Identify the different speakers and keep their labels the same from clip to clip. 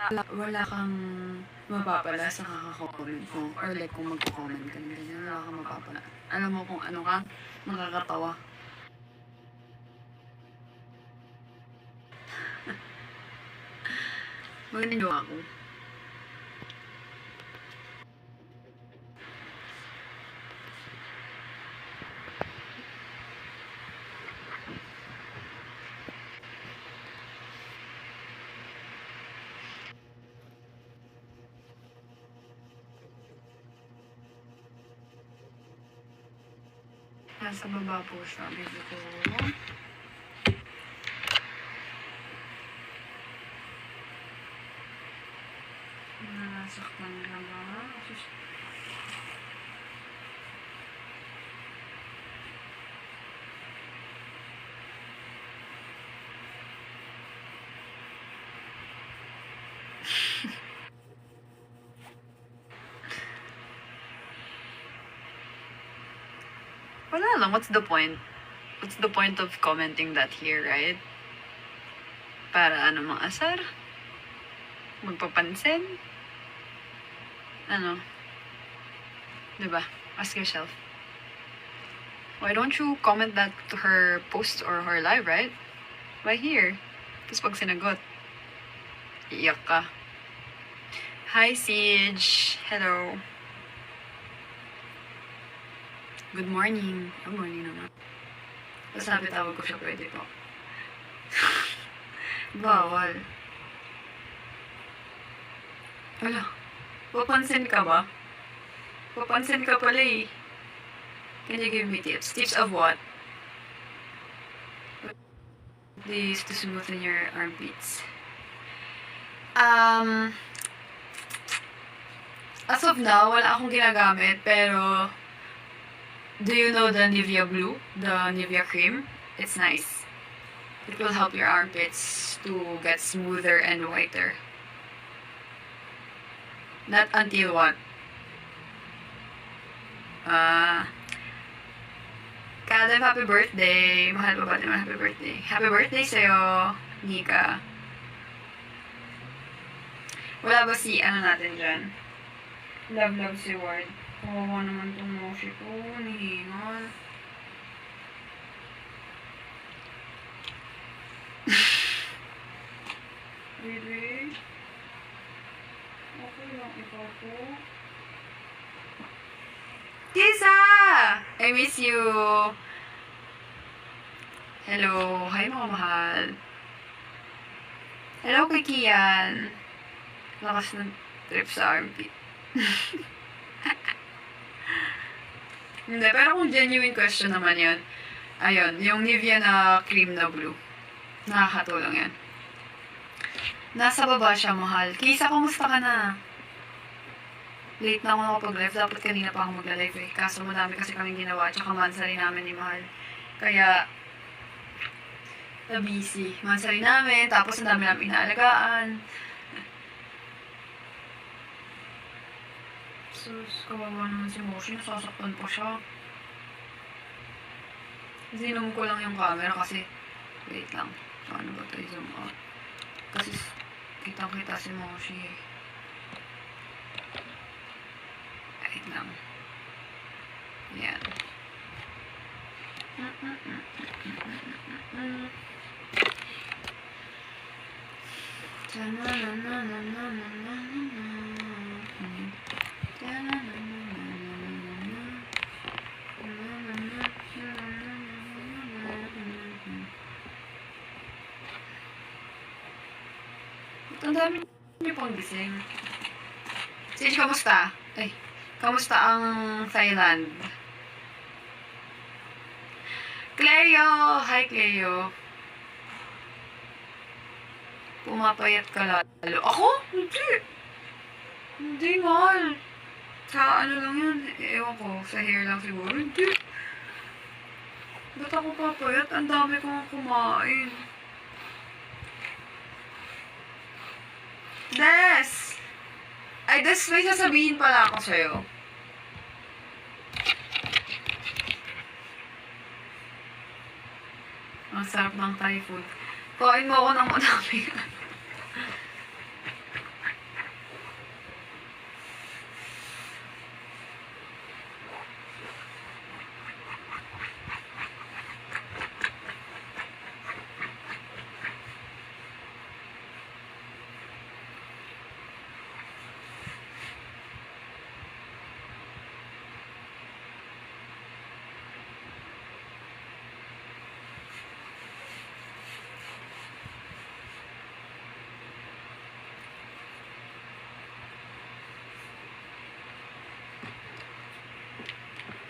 Speaker 1: wala kang mapapala sa kaka-comment mo. Or like, kung magko-comment ka ng ganyan, wala kang mapapala. Alam mo kung ano ka, nakakatawa. Maganin ako. Nasa baba po siya, baby ko. Nasaktan ka ba? Wala lang, what's the point? What's the point of commenting that here, right? Para ano, mga asar? Magpapansin? Ano? Diba? Ask yourself. Why don't you comment that to her post or her live, right? Why here? Tapos pag sinagot, iyak ka. Hi, Siege. Hello. Good morning. Good morning naman. Tapos sabi tawag ko siya, pwede po. Bawal. Ala, papansin ka ba? Papansin ka pala eh. Can you give me tips? Tips of what? These to smoothen your armpits. As of now, wala akong ginagamit, pero do you know the Nivea Blue? The Nivea cream? It's nice. It will help your armpits to get smoother and whiter. Not until what? Kalem, happy birthday. Mahal pa ba naman happy birthday? Happy birthday sa'yo, Nika. Wala ba si ano natin dyan? Love si Ward. Kawawa naman itong moshi ko. Nihingal. Baby? Okay lang ikaw po. Kisa! I miss you! Hello. Hi, mga mahal. Hello kay Kian. Lakas ng trip sa armpit. Hindi, pero kung genuine question naman yun, ayun, yung Nivea na cream na blue. Nakakatulong yan. Nasa baba siya, mahal. Kisa, kumusta ka na? Late na ako nakapag-live. Dapat kanina pa ako mag-live eh. Kaso madami kasi kaming ginawa. Tsaka mansari namin ni Mahal. Kaya, na-busy. Mansari namin. Tapos ang dami namin inaalagaan. Sus, kawawa naman si Moshi. Nasasaktan pa siya. Zoom ko lang yung camera kasi, wait lang. Paano ba ito i-zoom out? Kasi, kitang-kita si Moshi eh. Wait lang. Yan. Ang dami niyo pang gising. Sige, kamusta? Ay, kamusta ang Thailand? Cleo! Hi, Cleo. Pumapayat ka lalo. Ako? Hindi. Hindi, mahal. Sa ano lang yun? Ewan ko. Sa hair lang siguro. Hindi. Ba't ako papayat? Ang dami kong kumain. Des! Ay, Des, may sasabihin pala ako sa'yo. Ang sarap ng Thai food. Kain mo ako ng madami.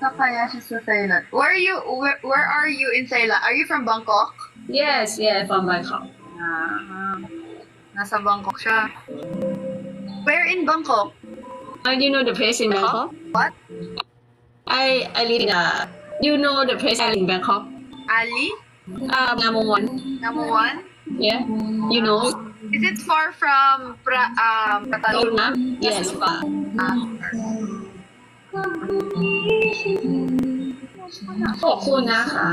Speaker 1: Takayashi sa Thailand. Where are you in Thailand? Are you from Bangkok?
Speaker 2: Yes, yeah, from Bangkok.
Speaker 1: Nasa Bangkok siya. Where in Bangkok?
Speaker 2: You know the place in Bangkok?
Speaker 1: What?
Speaker 2: I live in you know the place I live in Bangkok?
Speaker 1: Ali?
Speaker 2: Namuan.
Speaker 1: Namuan?
Speaker 2: Yeah, you know.
Speaker 1: Is it far from Prataluna?
Speaker 2: Luna? Yes.
Speaker 1: Ah.
Speaker 2: ขอบคุณนะคะ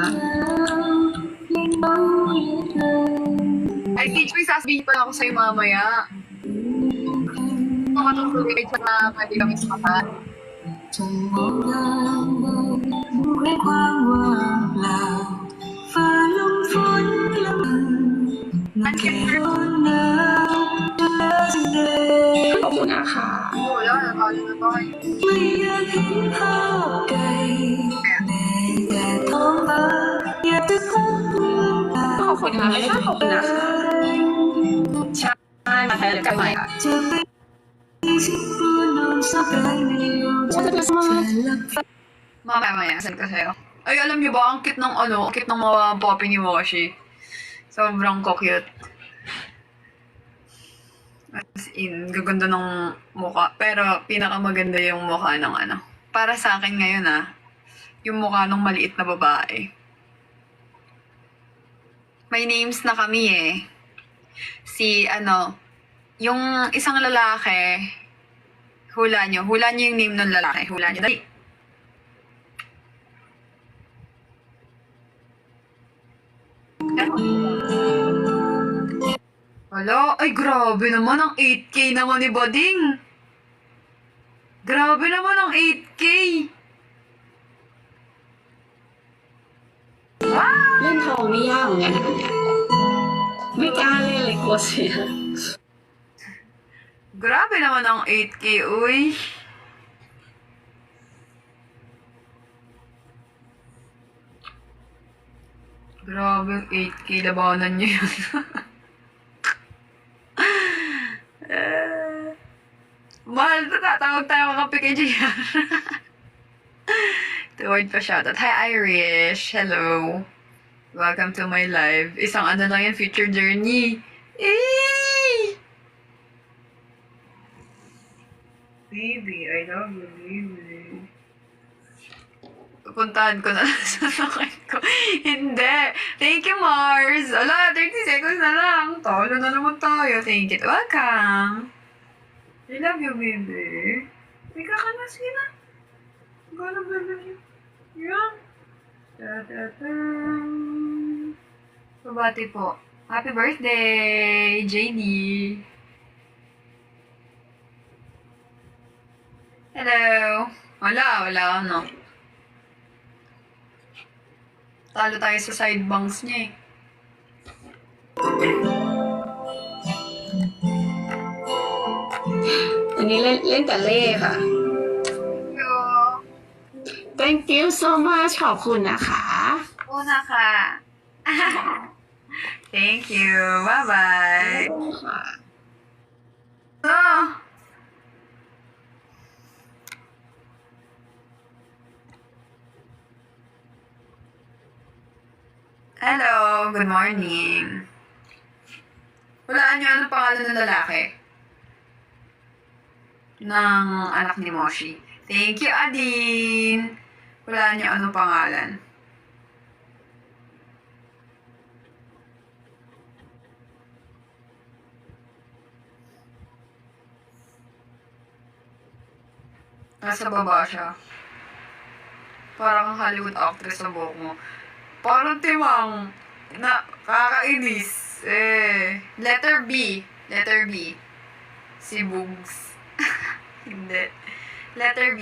Speaker 1: I think may sasabihin pa ako sa'yo mamaya. Makatutulog sa mga pwede kami sumapat.
Speaker 3: จนมองหน้าด้วยความว่างเปล่าฟ้าลมฝนละมึงมันแค่ร้อนหนาวเธอจึงเดิน
Speaker 2: ขอบคุณนะคะ
Speaker 1: Wala, nakalimutan ko.
Speaker 3: ไม่อยากเห็นภาพไกลแม้แต่ท้องฟ้าอยากจะพักเรื่องราว
Speaker 2: ขอบคุณค่ะไม่ใช่ขอบคุณนะคะใช่มาไทยแล้วกันใหม่ค่ะ
Speaker 3: จะเป็นที่ตัวนอนสักไกลในโลกจะเธอหลับ
Speaker 1: Mamaya, send ko sa'yo. Ay, alam niyo ba, ang cute ng ang cute ng mga poppy ni Washi. Sobrang cute. As in, gaganda ng mukha. Pero, pinakamaganda yung mukha ng Para sa akin ngayon yung mukha ng maliit na babae. May names na kami Si, yung isang lalaki, hula nyo yung name ng lalaki. Hula nyo. Dali. Wala, ay grabe naman ang 8K naman ni Bading. Grabe naman ang 8K.
Speaker 2: เล่นทองไม่ยากเหมือนกันนะเนี่ยไม่กล้าเล่นเลยกลัวเสีย
Speaker 1: Grabe naman ang 8K, uy. Grabe ang 8K, labanan niyo yun. Mahal, tatawag tayo kakapi kay JR. Tuwad pa shoutout. Hi, Irish. Hello. Welcome to my live. Isang lang yan, future journey. Eh! Baby, I love you, baby. Puntahan ko na lang sa sakit ko. Hindi. Thank you, Mars. Ala, 30 seconds na lang. Talo na naman tayo. Thank you. Welcome. I love you, baby. Ika ka na, sige na. Gano'n, baby. Yan. Ta-ta-ta. Pabati po. Happy birthday, JD. Hello. Wala, Talo tayo sa side banks niya eh.
Speaker 2: อันนี้เล่นแต่เล่ค่ะ Thank you so much ขอบคุณนะคะ
Speaker 1: Una ka. Thank you. Bye-bye.
Speaker 2: ค่ะ
Speaker 1: Oh. Hello. Good morning. Hulaan niyo anong pangalan ng lalaki? Ng anak ni Moshi. Thank you, Adine. Hulaan niyo anong pangalan? Nasa baba siya. Parang Hollywood actress sa buhok mo. Parang timang na kakainis. Letter B. Letter B. Si Bugs. Hindi. Letter B.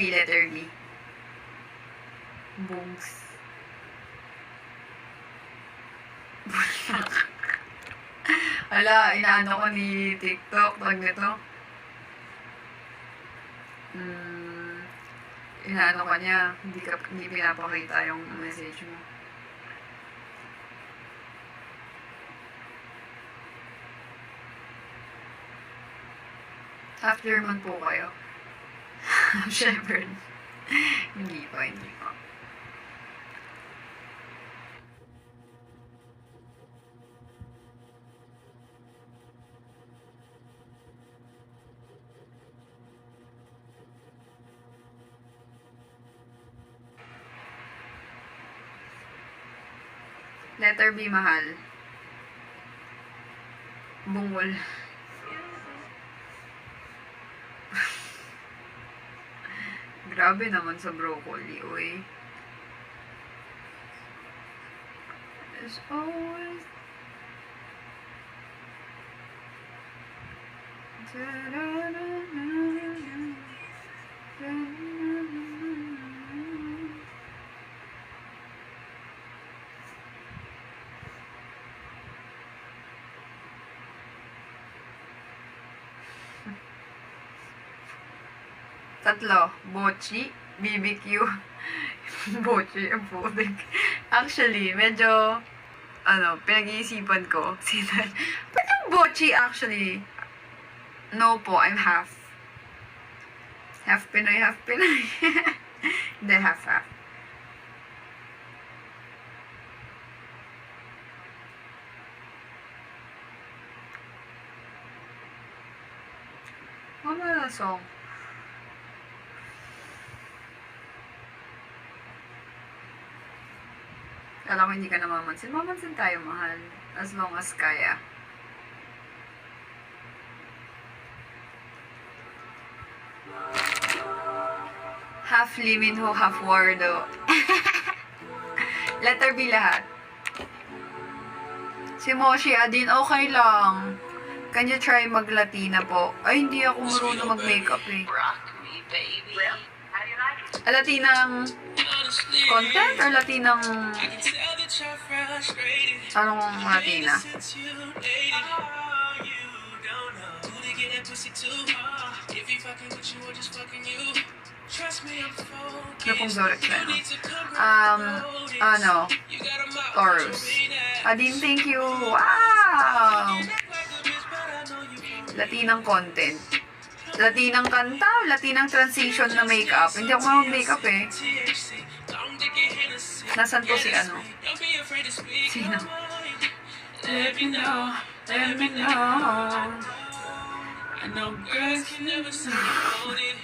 Speaker 1: Bugs. Ala, inaano ko ni TikTok. Tag nito. Inaano ka niya. Hindi pinapakita yung message mo. Half German po kayo. Shepherd. Hindi ko. Letter B, mahal. Bungol. Grabe naman sa broccoli, uy. There's always... Tatlo. Bochi, BBQ, Bochi, ang putik. Actually, medyo, pinag-iisipan ko. But ang Bochi, actually, no po, I'm half. Half Pinoy, half Pinoy. Hindi, half-half. Ano na song? Alam ko hindi ka namamansin. Mamansin tayo, mahal. As long as kaya. Half Liminho, half Wardo. Letter B lahat. Si Moshi Adin, okay lang. Can you try mag-Latina po? Ay, hindi ako marunong mag-makeup eh. Latinang content or Latinang... Anong Latina? Ano pong zodiac sign? Taurus. Adin, thank you. Wow! Latinang content. Latinang kanta, Latinang transition na makeup. Hindi ako mag-makeup eh. Nasaan po si ano? Sino? Let me know, let me know. I know girls can never say hold it.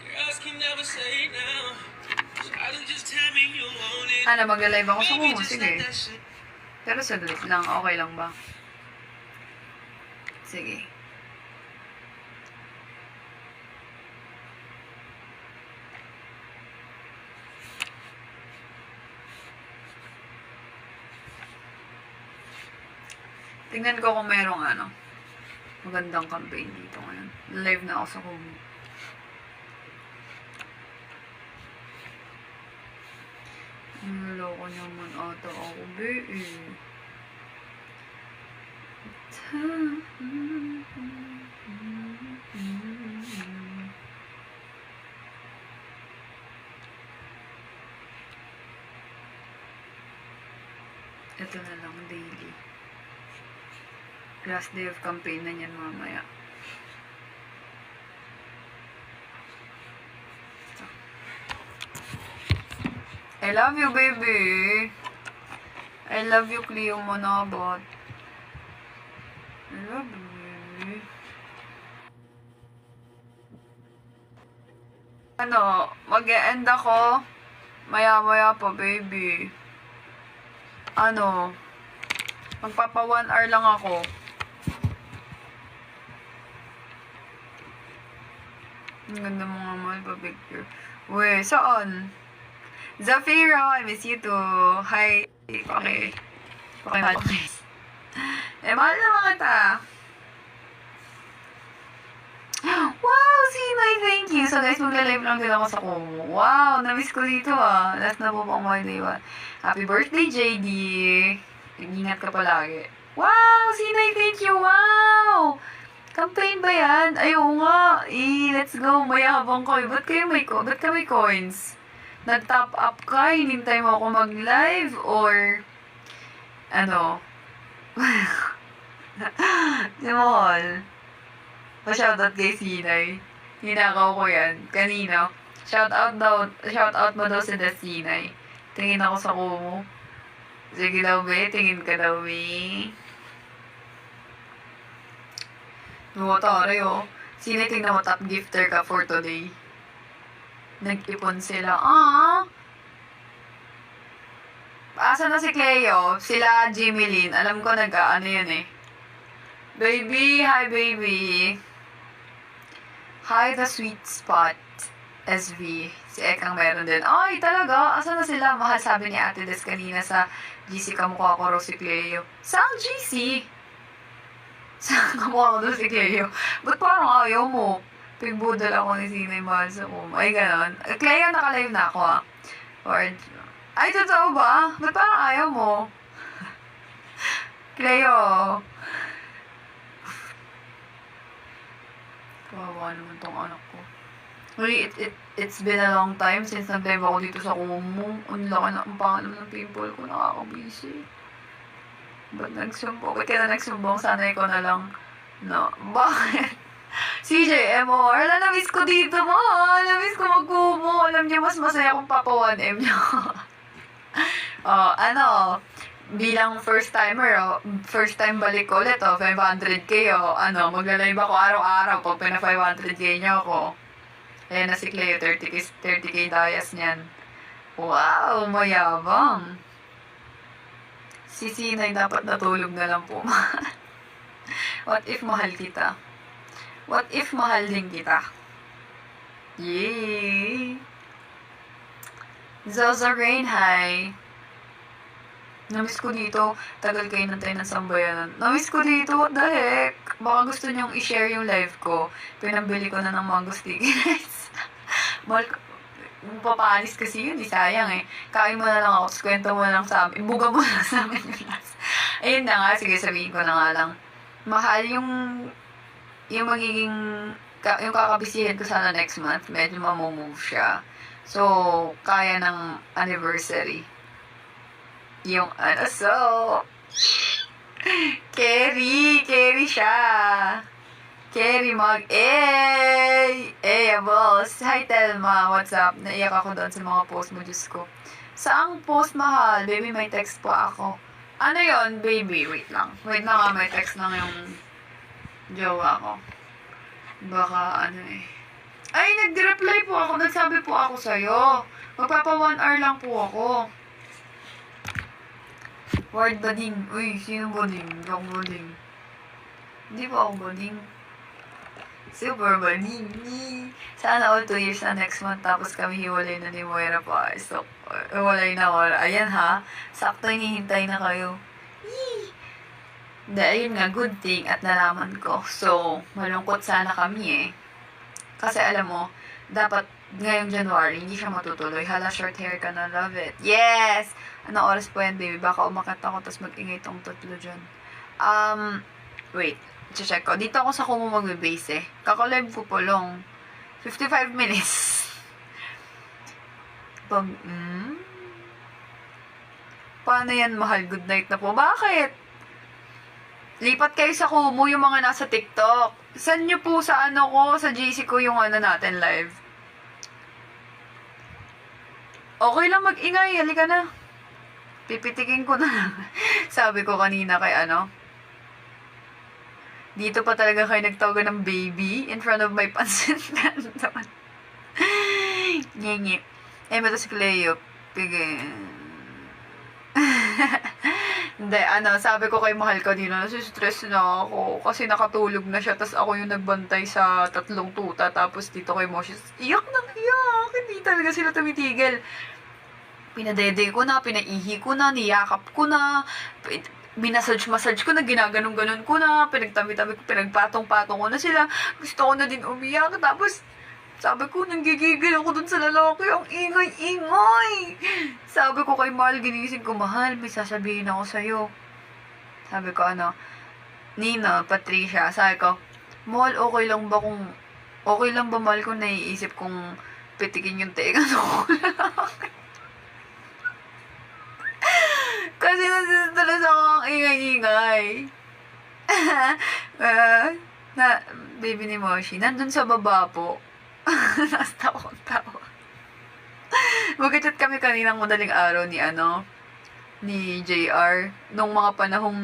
Speaker 1: Girls can never say no. Just tell me you want it. Magla-live ako sa Kumu, sige. Pero saglit lang, okay lang ba? Sige. Tingnan ko kung merong magandang campaign dito ngayon. Live na ako sa Kumu. Naloko naman ata ako, be. Ito na lang, daily. Last day of campaign na yan mamaya. I love you, baby. I love you, Cleo Monobot. I love you, baby. Mag-e-end ako. Maya-maya pa, baby. Magpapa 1 hour lang ako. Ang ganda mo nga mahal pa picture. Uy, saan? Zafiro, I miss you too. Hi. Okay. Okay, mahal. Mahal naman kita. Wow, Sinay, thank you. So guys, magla-live lang din ako sa Kumu. Wow, na-miss ko dito Last na po pang my day 1. Happy birthday, JD. Ingat ka palagi. Wow, Sinay, thank you. Wow! Campaign ba yan? Ay, oo nga. Let's go. Mayabang ko. Ba't ka may coins? Nag-top up ka? Hinintay mo ako mag-live? Or, Simol. Pa-shoutout kay Sinay. Hinakaw ko yan. Kanina. Shout out mo daw si Destinay. Tingin ako sa kumo. Sige daw, be. Tingin ka daw, be. Tari, oh. Sino tingnan mo top gifter ka for today? Nag-ipon sila. Asa na si Cleo? Sila Jimmy Lynn. Alam ko nag-ano yun eh. Baby, hi baby. Hi the sweet spot. SV. Si Ekang meron din. Ay, talaga? Asa na sila? Mahal, sabi ni Ate Des kanina sa GC kamukha ko raw si Cleo. Saan GC? Saan kamukha ko daw si Cleo? Ba't parang ayaw mo? Pigbudal ako ni Sinay Mahal sa Ay, ganon. Cleo, nakalive na ako ah. Ay, totoo ba? Ba't parang ayaw mo? Cleo. Kawawa naman tong anak ko. Uy, it's been a long time since nag-live ako dito sa Kumu. Ang laki na ang pangalan ng pimple ko. Nakakabisi. Ba't nagsumbong? Ba't ka na nagsumbong? Sana ikaw na lang. No. Bakit? CJ, MOR. Na-miss ko dito mo. Na-miss ko mag-Kumu. Alam niyo, mas masaya kung papa 1M niyo. Bilang first timer, first time balik ko ulit, 500k, magla-live ako araw-araw pag pina 500k niyo ako. Ayan na si Cleo, 30k dayas niyan. Wow, mayabang. Si Sinay dapat natulog na lang po. What if mahal kita? What if mahal din kita? Yay! Zoza Rain, hi! Namiss ko dito. Tagal kayo nantay ng sambayanan. Namiss ko dito. What the heck? Baka gusto niyong i-share yung live ko. Pinambili ko na ng mango sticky rice. Mahal ko. Papaalis kasi yun. Sayang eh. Kain mo na lang ako. Tapos kwento mo na lang sa amin. Ibuga mo na sa amin yung last. Ayun na nga. Sige, sabihin ko na nga lang. Mahal yung magiging yung kakabisihin ko sana next month. Medyo mamumove siya. So, kaya ng anniversary. Yung Kerry siya. Kerry boss. Hi Telma, what's up? Naiyak ako doon sa mga post mo, Diyos ko. Saang post, mahal? Baby, may text pa ako. Ano yon, baby? Wait lang nga, may text lang yung jowa ko. Baka Ay, nag-reply po ako. Nagsabi po ako sa'yo. Magpapa 1 hour lang po ako. Word bading. Uy, sino bading? Hindi ako bading. Hindi ba ako bading? Super bading. Sana all 2 years na next month. Tapos kami hiwalay na ni Moira pa. So, hiwalay na wala. Ayan ha. Sakto hinihintay na kayo. Hindi, ayun nga. Good thing at nalaman ko. So, malungkot sana kami eh. Kasi alam mo, dapat ngayong January, hindi siya matutuloy. Hala, short hair ka na. Love it. Yes! Anong oras po yan, baby? Baka umakit ako, tapos mag-ingay tong tatlo dyan. Wait. I-check ko. Dito ako sa Kumu mag-base eh. Kakalive ko po long. 55 minutes. Paano yan, mahal? Good night na po. Bakit? Lipat kayo sa Kumu, yung mga nasa TikTok. Saan nyo po sa sa GC ko yung natin live? Okay lang mag-ingay, halika na. Pipitikin ko na lang. Sabi ko kanina kay dito pa talaga kayo nagtawagan ng baby in front of my pansit canton. Nyenye. Ba't si Cleo? Hindi, sabi ko kay mahal ko dito, nasistress na ako kasi nakatulog na siya, tas ako yung nagbantay sa 3 tuta, tapos dito kay Moshi, iyak nang iyak, hindi talaga sila tumitigil. Pinadede ko na, pinaihi ko na, niyakap ko na, binasage-massage ko na, ginaganong-ganon ko na, pinagtabi-tabi ko, pinagpatong-patong ko na sila, gusto ko na din umiyak, tapos sabi ko, nanggigigil ako dun sa lalaki. Ang ingay-ingay. Sabi ko kay Mahal, ginising ko, Mahal, may sasabihin ako sa'yo. Sabi ko, Nina, Patricia. Sabi ko, Mahal, okay lang ba, Mahal, kung naiisip kong pitikin yung tegan ko lalaki? Kasi nasistress ako ang ingay-ingay. Baby ni Moshi, nandun sa baba po. Nasta akong tawa. Magka-chat kami kaninang madaling araw ni JR. Nung mga panahong,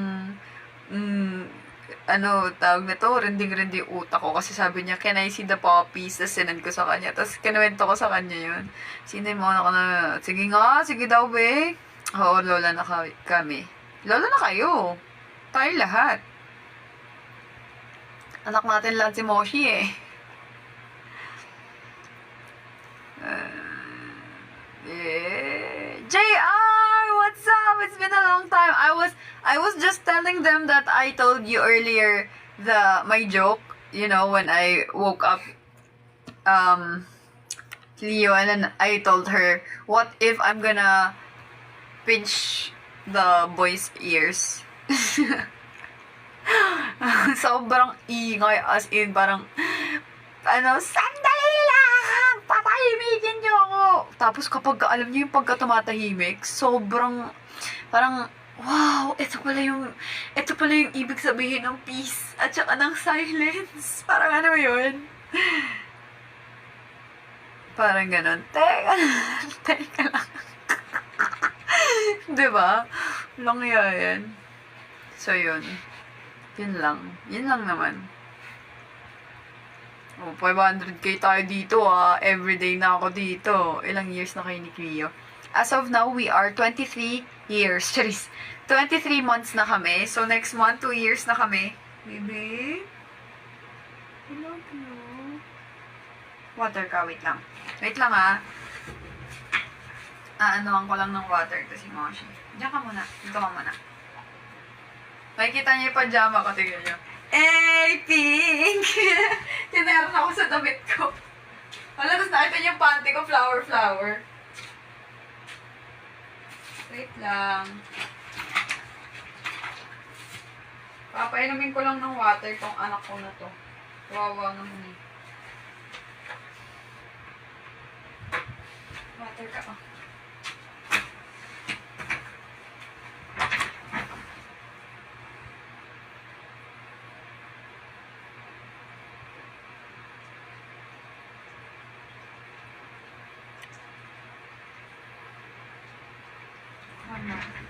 Speaker 1: tawag na to, rending-rendi utak ko. Kasi sabi niya, can I see the puppies? Tapos sinend ko sa kanya. Tapos kinuwento ko sa kanya yun. Sino yung mga na, sige nga, sige daw, be. Oo, lola na kami. Lola na kayo. Tayo lahat. Anak natin lang si Moshi eh. Yeah. JR, what's up? It's been a long time. I was just telling them that I told you earlier my joke, when I woke up Leo, and then I told her, what if I'm gonna pinch the boy's ears? Sobrang ingay, as in, parang, sandali lang! Patahimikin niyo ako! Tapos kapag, alam niyo yung pagka tumatahimik, sobrang, parang, wow, ito pala yung ibig sabihin ng peace, at saka ng silence. Parang ano yun? Parang ganun. Teka lang. Diba? Langya yan. So, yun. Yun lang. Yun lang naman. Oh, 500k tayo dito Everyday na ako dito. Ilang years na kayo ni Cleo? As of now, we are 23 years. Charis. 23 months na kami. So, next month, 2 years na kami. Baby? I love you. Water ka. Wait lang. Wait lang Aanohan ko lang ng water to si Moshi. Diyan ka muna. Dito ka muna. Makikita niyo yung pajama ko. Tignan niyo. Hey, pink! Tineran ako sa damit ko. Wala, tapos nakita niyo yung panty ko. Flower. Wait lang. Papainumin ko lang ng water tong anak ko na to. Wawa naman eh. Water ka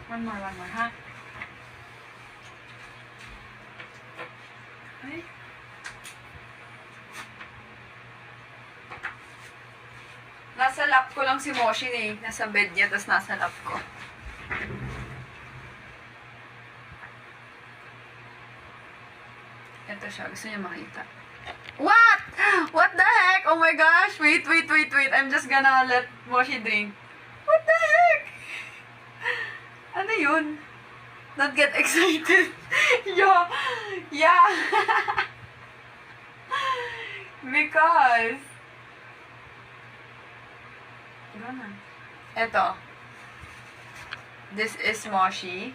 Speaker 1: One more, ha? Ay. Nasa lap ko lang si Moshi eh. Nasa bed niya, tapos nasa lap ko. Ito siya. Gusto niya makita. What? What the heck? Oh my gosh. Wait. I'm just gonna let Moshi drink. What the heck? Ano yun? Don't get excited. Yeah. Because Eto. This is Moshi.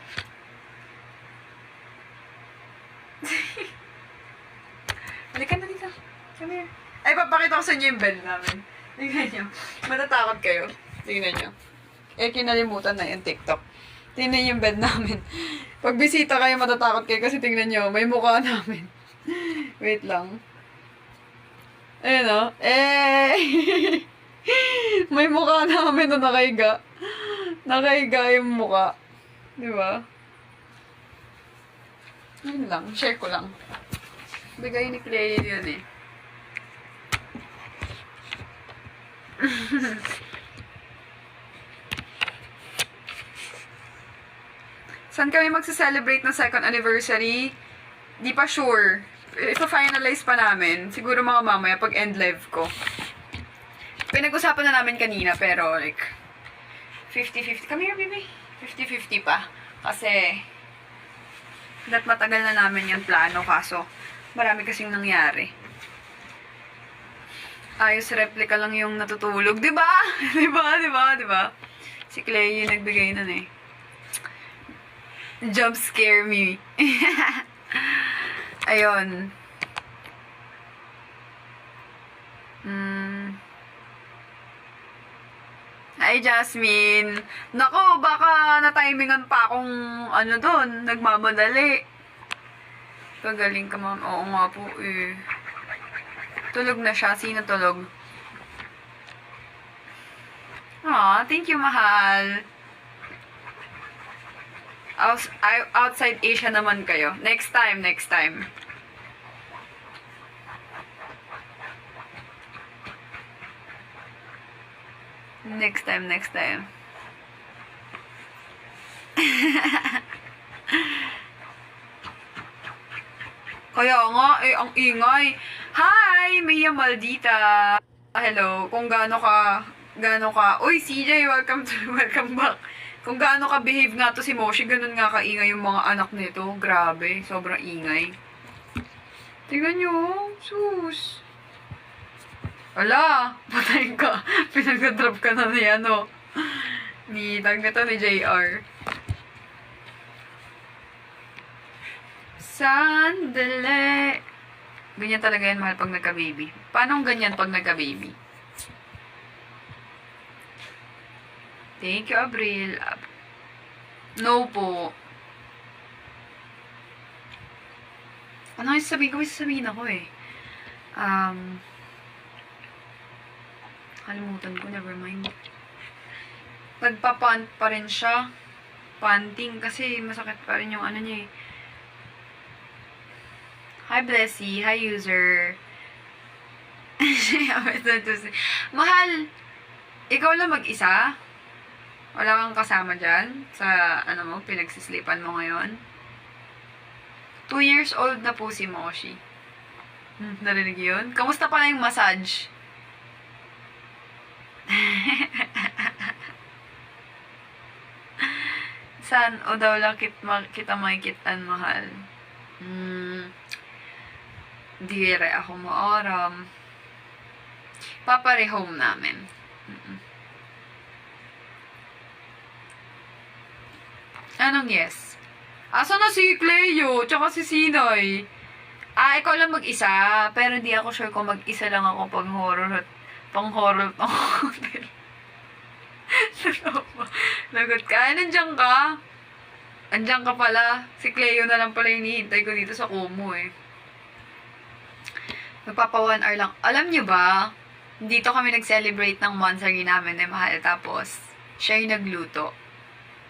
Speaker 1: Halika na dito. Come here. Ay, papakita ko sa inyo yung bed namin. Tingnan nyo. Matatakot kayo. Tingnan nyo. Kinalimutan na yung TikTok. Tingnan yung bed namin. Pag bisita kayo, matatakot kayo kasi tingnan nyo, may mukha namin. Wait lang. Ayun may mukha namin na nakahiga. Nakahiga yung mukha. Diba? Yun lang. Share ko lang. Bigay ni Clay yun eh. Saan kami magsa-celebrate ng second anniversary? Di pa sure. Ipa-finalize pa namin. Siguro mga mamaya pag end live ko. Pinag-usapan na namin kanina pero like 50-50. Come here, baby. 50-50 pa. Kasi matagal na namin yung plano kaso marami kasing nangyari. Ayos replica lang yung natutulog. Diba? Diba? Si Clay yung nagbigay nun eh. Jump scare me. Ayun. Hi, Jasmine. Nako, baka na-timingan pa akong doon, nagmamadali. Pagaling ka, ma'am. Oo nga po eh. Tulog na siya. Sino tulog? Aw, thank you, mahal. Outside Asia naman kayo. Next time, next time. Next time, next time. Kaya nga, ang ingay. Hi, Mia Maldita. Hello, kung gaano ka, uy, CJ, welcome back. Kung gaano ka behave nga to si Moshi, ganun nga kaingay yung mga anak nito. Grabe, sobrang ingay. Tingnan nyo, sus. Wala, patay ka. Pinag-drop ka na ni ano. Ni JR. Sandali. Ganyan talaga yan, mahal, pag nagka-baby. Paano ganyan pag nagka-baby? Thank you, Abril. No po. Ano yung sabihin ko? May sasabihin ako eh. Kalimutan ko, never mind. Nagpa-pant pa rin siya. Panting kasi masakit pa rin yung ano niya eh. Hi, Blessy. Hi, user. Mahal, ikaw lang mag-isa? Wala kang kasama dyan? Sa, ano mo, pinagsislipan mo ngayon? 2 years old na po si Moshi. Narinig yun? Kamusta pala yung massage? Saan o daw lang kita makikitan, mahal? Dire ako maaram. Paparehome namin. Anong yes? Asa na si Cleo? Tsaka si Sinoy? Ikaw lang mag-isa. Pero hindi ako sure kung mag-isa lang ako pag horror. Pang-horror. Lagot ka. Nandiyan ka? Andiyan ka pala. Si Cleo na lang pala yung hinihintay ko dito sa Kumu eh. Magpapa 1 hour lang. Alam nyo ba? Dito kami nag-celebrate ng monthsary namin eh, mahal. Tapos, siya yung nagluto.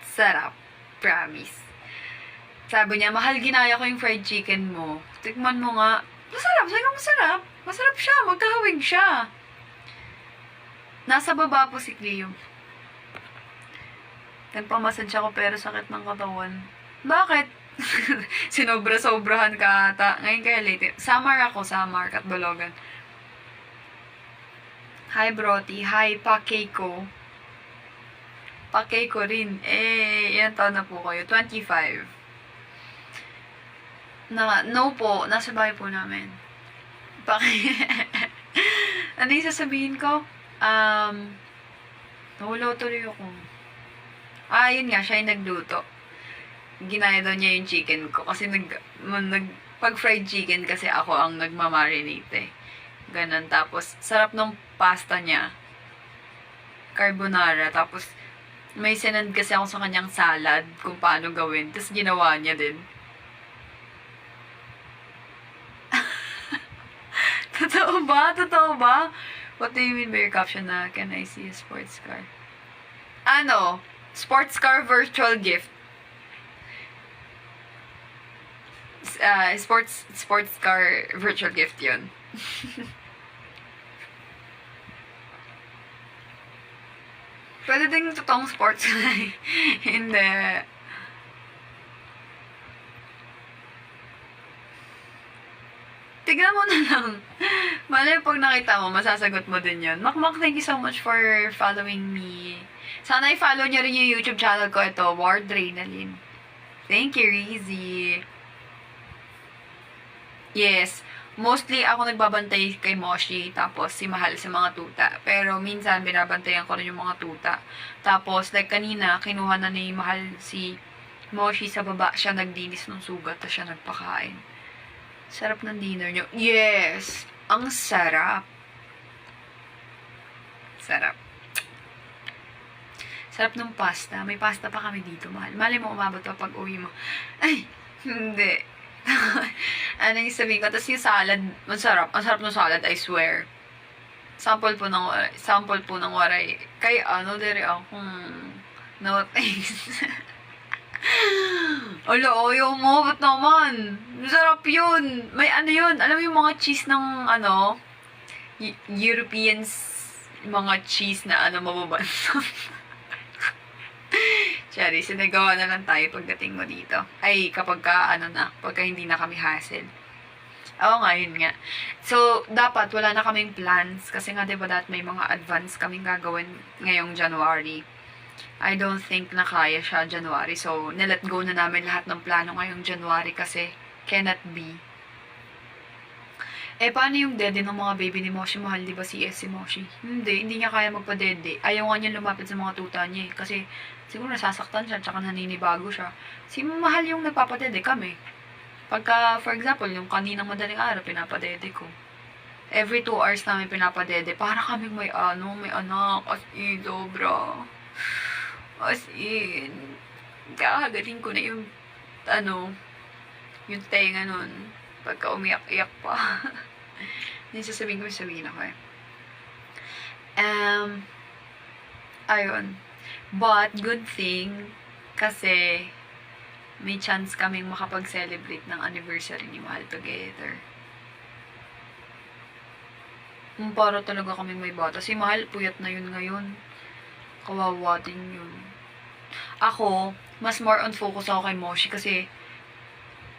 Speaker 1: Sarap. Promise. Sabi niya, mahal, ginaya ko yung fried chicken mo. Tikman mo nga. Masarap. Sabi ko, masarap. Masarap siya. Magkahawig siya. Nasa baba po si Cleo. Nagpamassage ako pero sakit ng katawan. Bakit? Sinobra-sobrahan ka ata. Ngayon kaya late. Samar ako, Samar, Katbalogan. Hi, Broti. Hi, Pakeiko. Pakeiko rin. Ilan taon na po kayo? 25. No po. Nasa bahay po namin. Ano yung sasabihin ko? Nahulaw tuloy ako. Yun nga, siya yung nagluto. Ginaya daw niya yung chicken ko. Kasi pag fried chicken kasi ako ang nagmamarinate eh. Ganon. Tapos, sarap ng pasta niya. Carbonara. Tapos, may sinend kasi ako sa kanyang salad kung paano gawin. Tapos, ginawa niya din. Totoo ba? Totoo ba? What do you mean by your caption na, can I see a sports car? Ano? Sports car virtual gift. Sports car virtual gift yun. Pwede din totoong sports car. Hindi. Tignan mo na lang. Malay pag nakita mo, masasagot mo din yun. Makmak, thank you so much for following me. Sana i-follow niyo rin yung YouTube channel ko. Ito, Wardrenalin. Thank you, Rizzy. Yes. Mostly, ako nagbabantay kay Moshi. Tapos, si Mahal sa mga tuta. Pero, minsan, binabantayan ko rin yung mga tuta. Tapos, like kanina, kinuha na ni Mahal si Moshi sa baba. Siya nagdinis ng sugat. Tapos, siya nagpakain. Sarap ng dinner nyo. Yes! Ang sarap. Sarap. Sarap ng pasta. May pasta pa kami dito, Mahal. Mali mo, umabot pa pag uwi mo. Ay, hindi. Ano yung sabihin ko? Tapos yung salad, masarap. Ang sarap ng salad, I swear. Sample po ng waray. Kay ano, dere ako. No thanks. Alo, ayaw mo, ba't naman? Masarap yun. May ano yun, alam mo yung mga cheese ng ano, Europeans, mga cheese na ano, mababansan. Sorry, sinagawa na lang tayo pagdating mo dito. Ay, pagka hindi na kami hassle. Oo nga, yun nga. So, dapat wala na kaming plans. Kasi nga, diba, may mga advance kaming gagawin ngayong January. I don't think na kaya siya January. So, nilet go na namin lahat ng plano ngayong January kasi cannot be. Paano yung dede ng mga baby ni Moshi? Mahal, di ba si Moshi? Hindi niya kaya magpa-dede. Ayaw nga niya lumapit sa mga tuta niya eh. Kasi, siguro nasasaktan siya, tsaka naninibago siya. Si Mahal yung nagpapadede kami. Pagka, for example, yung kaninang madaling araw, pinapadede ko. Every 2 hours namin pinapadede. Para kaming may anak. As in, sobra. As in, kakagaling ko na yung, yung tenga nun. Pagka umiyak-iyak pa. Hindi sasabihin ako eh. Ayun. But, good thing, kasi, may chance kaming makapag-celebrate ng anniversary ni Mahal together. Para talaga kaming may bata. Si Mahal, puyat na yun ngayon. Kawawa din yun. Ako, mas more on focus ako kay Moshi kasi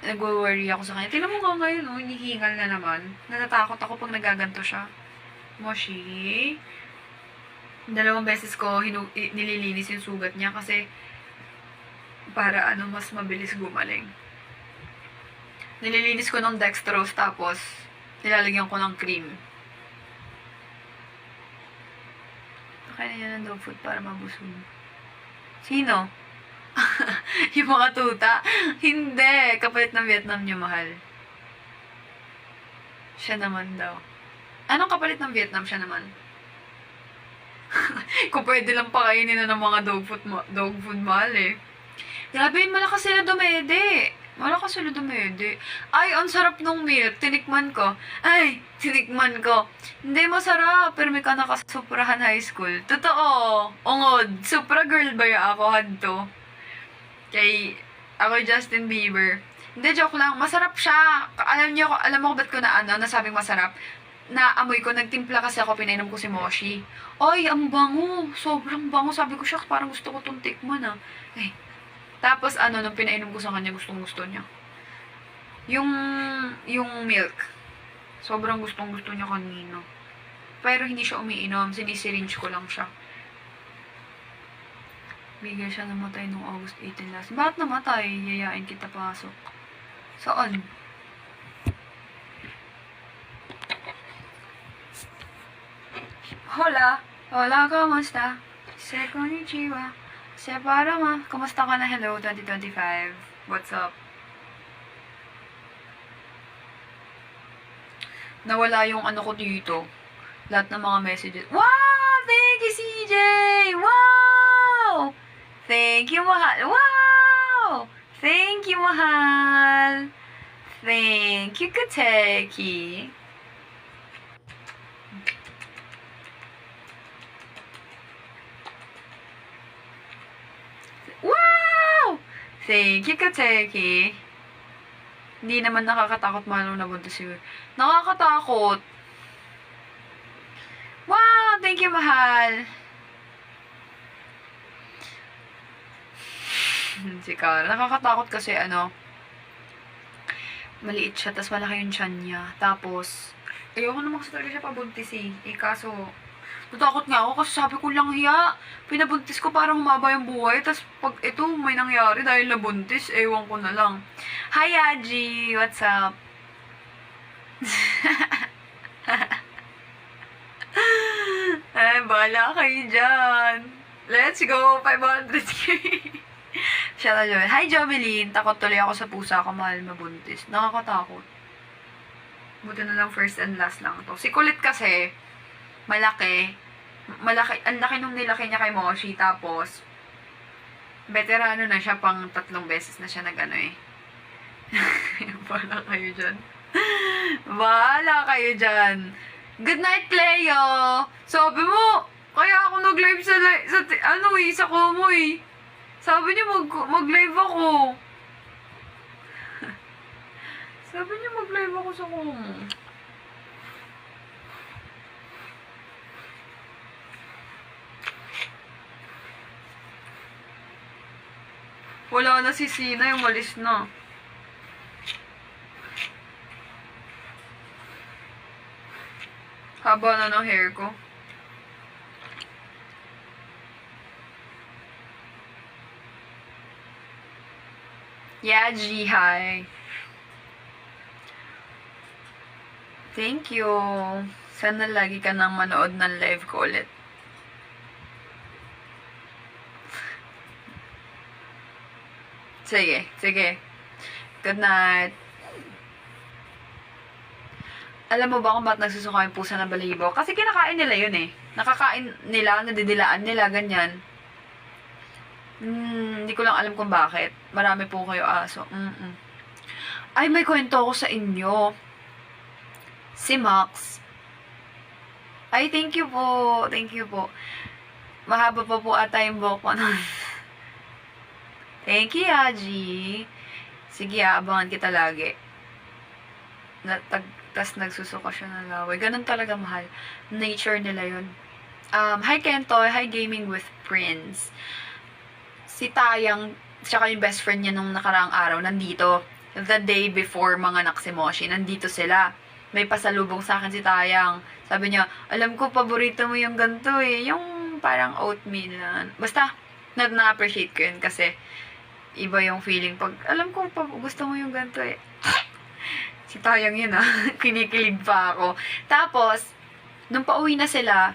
Speaker 1: nag-worry ako sa kanya. Tingnan mo nga ngayon, hinihingal na naman. Natatakot ako pag nagaganto siya. Moshi, 2 beses ko nililinis yung sugat niya kasi para mas mabilis gumaling. Nililinis ko ng dextrose tapos nilalagyan ko ng cream. Pakainin niya ng dog food para mabusog. Sino? Yung mga tuta? Hindi. Kapalit ng Vietnam niyo, Mahal. Siya naman daw. Anong kapalit ng Vietnam? Siya naman. Kung pwede lang pakainin na ng mga dog food, Mahal eh. Grabe, malakas sila dumede. Ay, ang sarap nung milk. Tinikman ko. Hindi masarap. Pero may ka nakasuprahan high school. Totoo. Ungod. Supra girl ba ya ako hadto? Ako Justin Bieber. Hindi, joke lang. Masarap siya. Alam mo ba't ko nasabing masarap? Naamoy ko, nagtimpla kasi ako, pinainom ko si Moshi. Ay, ang bango. Sobrang bango. Sabi ko siya, parang gusto ko itong tikman Tapos, nung pinainom ko sa kanya, gustong-gusto niya. Yung milk. Sobrang gustong-gusto niya kanina. Pero hindi siya umiinom. Sinisiringe ko lang siya. Bigay siya namatay noong August 18 last. Bakit namatay? Yayain kita pasok. Saan? Hola, kamusta? Konnichiwa. Separama. Kumusta ka na? Hello, 2025. What's up? Nawala yung ko dito. Lahat ng mga messages. Wow! Thank you, CJ! Wow! Thank you, Mahal. Wow! Thank you, Mahal. Thank you, Kateki. Wow! Thank you, Kateki. Hindi naman nakakatakot, Mahal, nung nabuntis yun. Nakakatakot. Wow! Thank you, Mahal. Si Cara. Nakakatakot kasi maliit siya, tas malaki yung tiyan niya. Tapos, ayoko naman kasi talaga siya pabuntis kaso, natakot nga ako kasi sabi ko lang, pinabuntis ko para humaba yung buhay. Tas pag ito, may nangyari dahil nabuntis, ewan ko na lang. Hi, Aji! What's up? Ay, bahala kayo dyan. Let's go! 500k! Siya na Joel. Hi, Jovelyn! Takot tuloy ako sa pusa ko, Mahal, mabuntis. Nakakatakot. Buti na lang first and last lang to. Si Kulit kasi, malaki, ang laki nung nilaki niya kay Moshi, tapos, veterano na siya, pang 3 beses na siya Bahala kayo dyan. Good night, Cleo! Sabi mo, kaya ako nag-live sa Kumu eh. Sabi niyo mag-live ako. Sabi niyo mag-live ako sa Kumu. Wala na si Sina, umalis na. Haba na ng hair ko. Yeah, G, hi. Thank you. Sana lagi ka nang manood ng live ko ulit. Sige, sige. Good night. Alam mo ba kung ba't nagsusuka yung pusa ng balibo? Kasi kinakain nila yun eh. Nakakain nila, nadidilaan nila, ganyan. Hindi ko lang alam kung bakit. Marami po kayo aso. Ay, may kwento ako sa inyo. Si Max. Ay, thank you po. Thank you po. Mahaba pa po ata yung buhok ko nun. Thank you, Haji. Sige, abangan kita lagi. Tas nagsusuka siya ng laway. Ganun talaga, mahal. Nature nila yun. Hi, Kentoy. Hi, Gaming with Prince. Si Tayang, tsaka yung best friend niya nung nakaraang araw, nandito. The day before mga Naksimoshi, nandito sila. May pasalubong sa akin si Tayang. Sabi niya, alam ko, paborito mo yung ganito eh. Yung parang oatmeal na. Basta, na-appreciate ko yun kasi iba yung feeling pag, alam ko, gusto mo yung ganito eh. Si Tayang yun ah. Kinikilig pa ako. Tapos, nung pauwi na sila,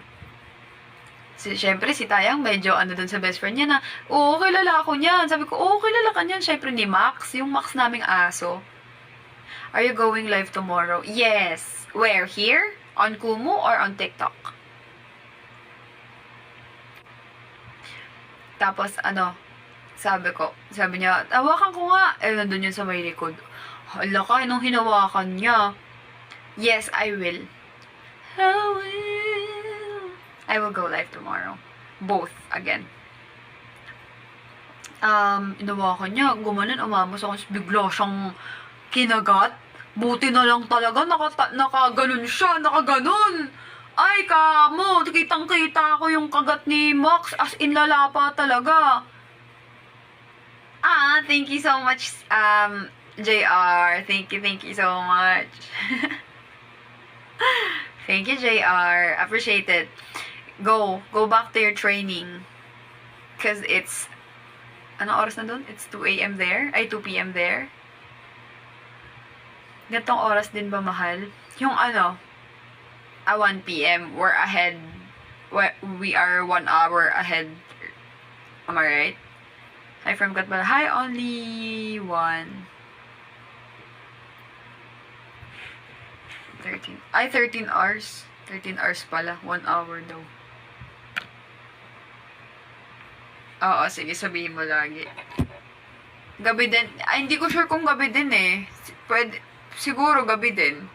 Speaker 1: syempre si Tayang medyo dun sa best friend niya na, oo, kilala ako niyan. Sabi ko, oo, kilala ka niyan. Syempre ni Max, yung Max naming aso. Are you going live tomorrow? Yes. Where? Here? On Kumu or on TikTok? Tapos, sabi niya, hawakan ko nga. Nandun yun sa may likod. Hala ka, nung hinawakan niya. Yes, I will. I will go live tomorrow. Both, again. Hinawakan niya, gumanon, umamos ako, bigla siyang kinagat. Buti na lang talaga, nakaganon siya, nakaganon. Ay, kamo, kitang-kita ko yung kagat ni Max, as in lalapa talaga. Thank you so much, JR. Thank you so much. Thank you, JR. Appreciate it. Go back to your training. Cause it's, ano oras na dun? It's 2 a.m. there? Ay, 2 p.m. there? Gantong oras din ba, mahal? Yung 1 p.m. We're ahead. We are 1 hour ahead. Am I right? Hi from Katbala. Hi, only 1. 13. Ay, 13 hours. 13 hours pala. 1 hour daw. Oo, sige, sabihin mo lagi. Gabi din. Ay, hindi ko sure kung gabi din eh. Siguro gabi din.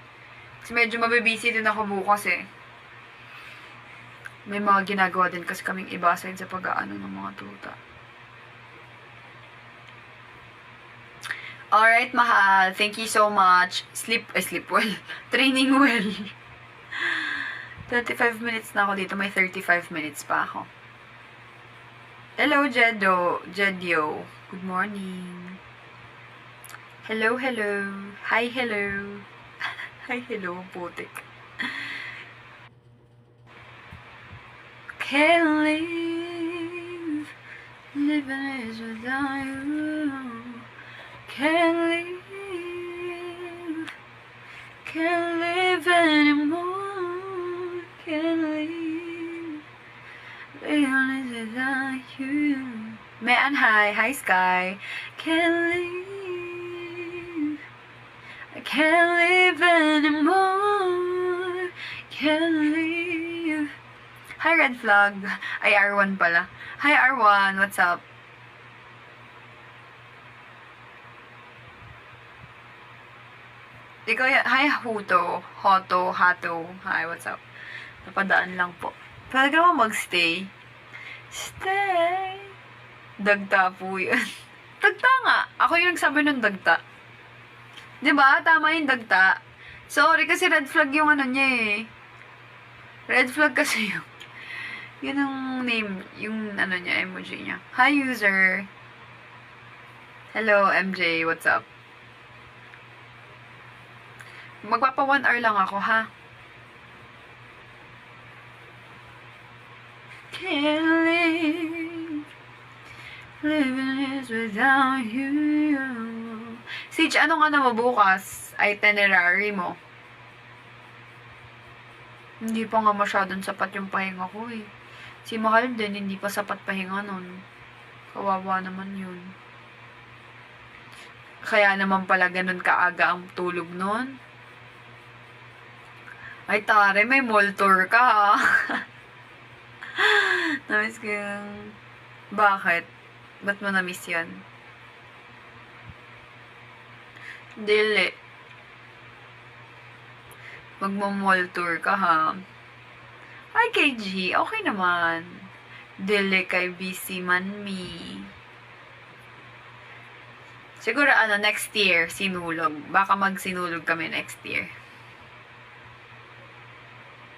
Speaker 1: Kasi medyo mabibisi din ako bukas eh. May mga ginagawa din kasi kaming iba sa pag-aano ng mga tuta. Alright, mahal. Thank you so much. Sleep well. Training well. 35 minutes na ako dito. May 35 minutes pa ako. Hello, Jedio. Good morning. Hello. Hi, hello. Hi, hello, putik. Can't live, living is without you. Can't live anymore. Can't live, living is without you. Man, hi Sky. Can't live, I can't live anymore. Can't live. Hi Red Flag. Ay, R1 pala. Hi R1, what's up? Ikaw yan. Hi, Huto. Hoto. Hato. Hi, what's up? Napadaan lang po. Pwede ka naman magstay. Stay. Dagta po yun. Dagta nga. Ako yung nagsabi ng dagta. Diba? Tama yung dagta. Sorry, kasi red flag yung ano niya eh. Red flag kasi yung yun ang name, yung ano niya, emoji niya. Hi, user. Hello, MJ. What's up? Magpapa 1 hour lang ako, ha? Can't live. Living is without you. Sage, anong ano mo bukas? Itinerary mo? Hindi pa nga masyadong sapat yung pahinga ko eh. Si Mahal din, hindi pa sapat pahinga nun. Kawawa naman yun. Kaya naman pala ganun kaaga ang tulog nun. Ay, tare, may mall tour ka ha. Namiss ko yung... Bakit? Ba't mo namiss yan? Dili. Magmo-mall tour ka ha. Hi, KG. Okay naman. Dili kay busy man me. Siguro next year, sinulog. Baka magsinulog kami next year.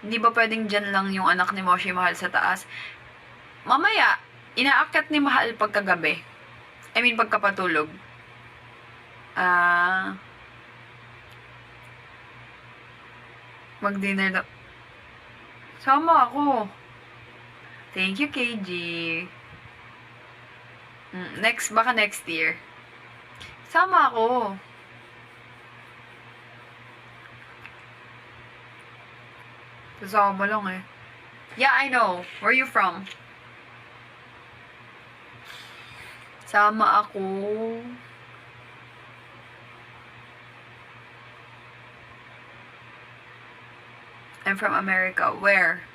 Speaker 1: Hindi ba pwedeng dyan lang yung anak ni Moshi Mahal sa taas? Mamaya, inaakyat ni Mahal pagkagabi. I mean, pagkapatulog. Mag-dinner daw. Sama ako. Thank you, KG. Baka next year. Sama ako. Kasama lang eh. Yeah, I know. Where are you from? Sama ako. I'm from America. Where?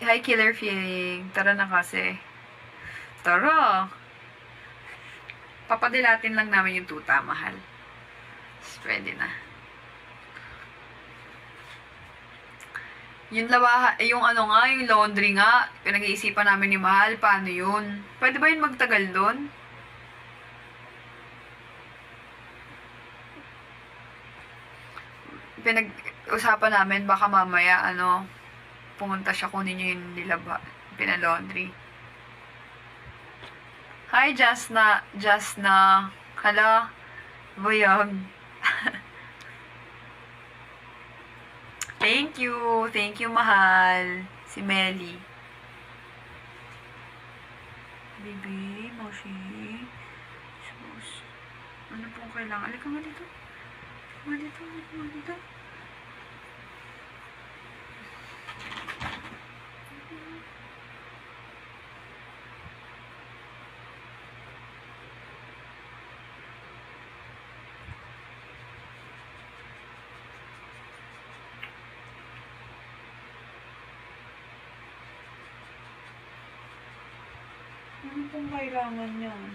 Speaker 1: Hi, Killer Feeling. Tara na kasi. Tara. Papadilatin lang namin yung tuta, Mahal. Pwede na. Yung yung yung laundry nga, pinag-iisipan namin ni Mahal, paano yun? Pwede ba yun magtagal doon? Pinag-usapan namin, baka mamaya, pumunta siya kunin niya yung nilaba, pinalaundry. Hi, Jasna. Hala, buyag. Thank you, Mahal. Si Melly. Baby, Moshi. Sus. Ano pong kailangan? Alika nga dito. Alika nga dito. Ano pong kailangan yan?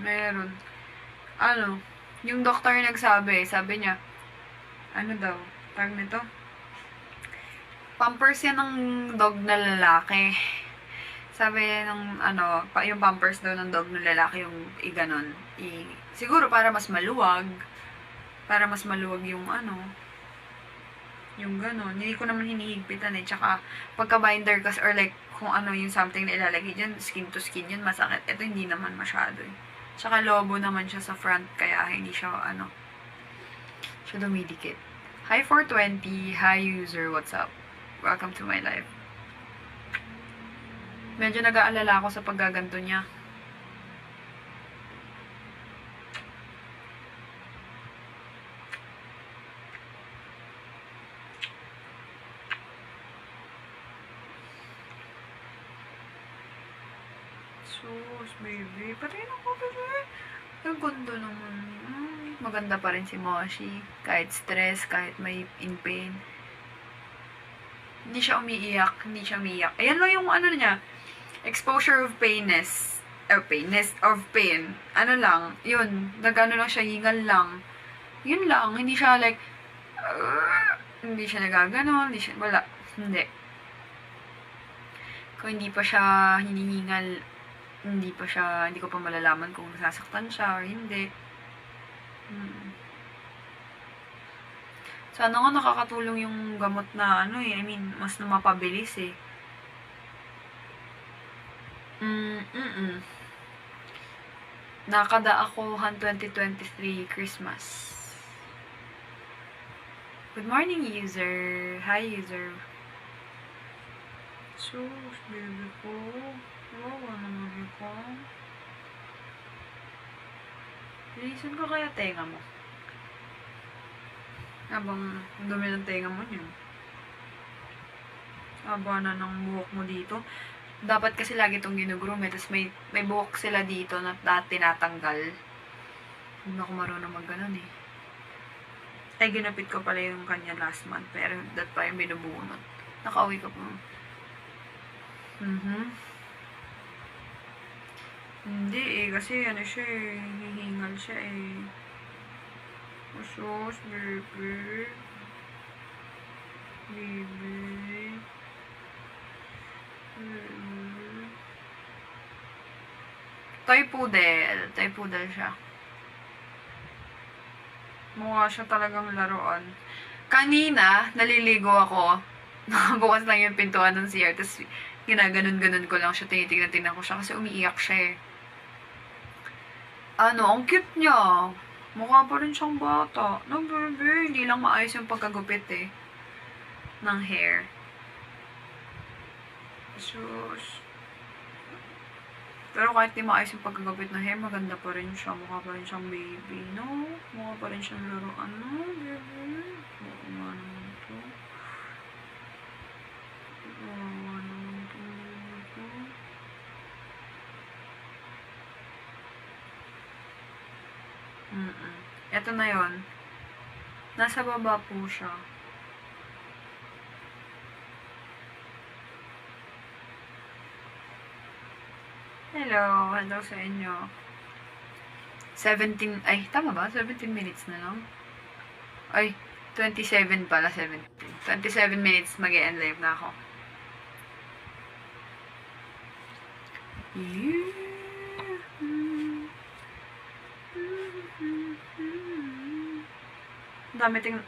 Speaker 1: Meron. Yung doktor nagsabi, sabi niya, daw, tawag nito? Pampers yan ng dog na lalaki. Sabi ng, yung pampers daw ng dog na lalaki, yung iganon. Siguro para mas maluwag. Para mas maluwag yung yung ganon. Hindi ko naman hinihigpitan eh. Tsaka, pagka-binder kasi, or like, kung yung something na ilalagay dyan, skin to skin yun, masakit. Ito hindi naman masyado eh. Tsaka lobo naman siya sa front, kaya hindi siya, siya dumidikit. Hi 420, hi user, what's up? Welcome to my live. Medyo nag-aalala ako sa paggaganto niya. Sus, baby. Patayin ako, baby. Ang ganda naman. Maganda pa rin si Moshi. Kahit stress, kahit may in pain. Hindi siya umiiyak. Hindi siya umiiyak. Ayan lang yung ano niya. Exposure of painness. Painness of pain. Ano lang. Yun. Nagano lang siya. Hingal lang. Yun lang. Hindi siya like, hindi siya nagagano. Hindi siya, wala. Hindi. Kung hindi pa siya hinihingal, hindi ko pa malalaman kung nasasaktan siya or hindi. Sana nga nakakatulong yung gamot na I mean, mas mapabilis eh. Nakada ako 2023 Christmas. Good morning, user. Hi, user. Sus, baby ko. Wawa naman ko. Lilisan ko kaya tenga mo. Habang dumi ng tenga mo niyo. Haba na ng buhok mo dito. Dapat kasi lagi itong ginugroom eh. Tapos may buhok sila dito na tinatanggal. Hindi ako marunong mag-ganon eh. Ay, ginapit ko pala yung kanya last month. Pero that pa yung binubunot. Nakauwi ko pa. Hindi eh. Kasi ano siya eh. Hihingal siya eh. Usos, baby. Baby. Toy poodle. Toy poodle siya. Mukha siya talagang laruan. Kanina, naliligo ako. Nakabukas lang yung pintuan ng CR. Tapos, ginaganon-ganon ko lang siya. Tinitignan-tignan ko siya. Kasi umiiyak siya eh. Ang cute niya. Mukha pa rin siyang bata. No, baby. Hindi lang maayos yung pagkagupit eh. Ng hair. Sus. Pero kahit di maayos yung pagkagupit ng hair, maganda pa rin siya. Mukha pa rin siyang baby, no? Mukha pa rin siyang laruan, no, baby? Oo nga naman ito. Oo nga naman ito, baby. Ito na yon. Nasa baba po siya. Hello sa inyo. 17, tama ba? 17 minutes na lang. 27 pala, 17. 27 minutes mag-e-end live na ako.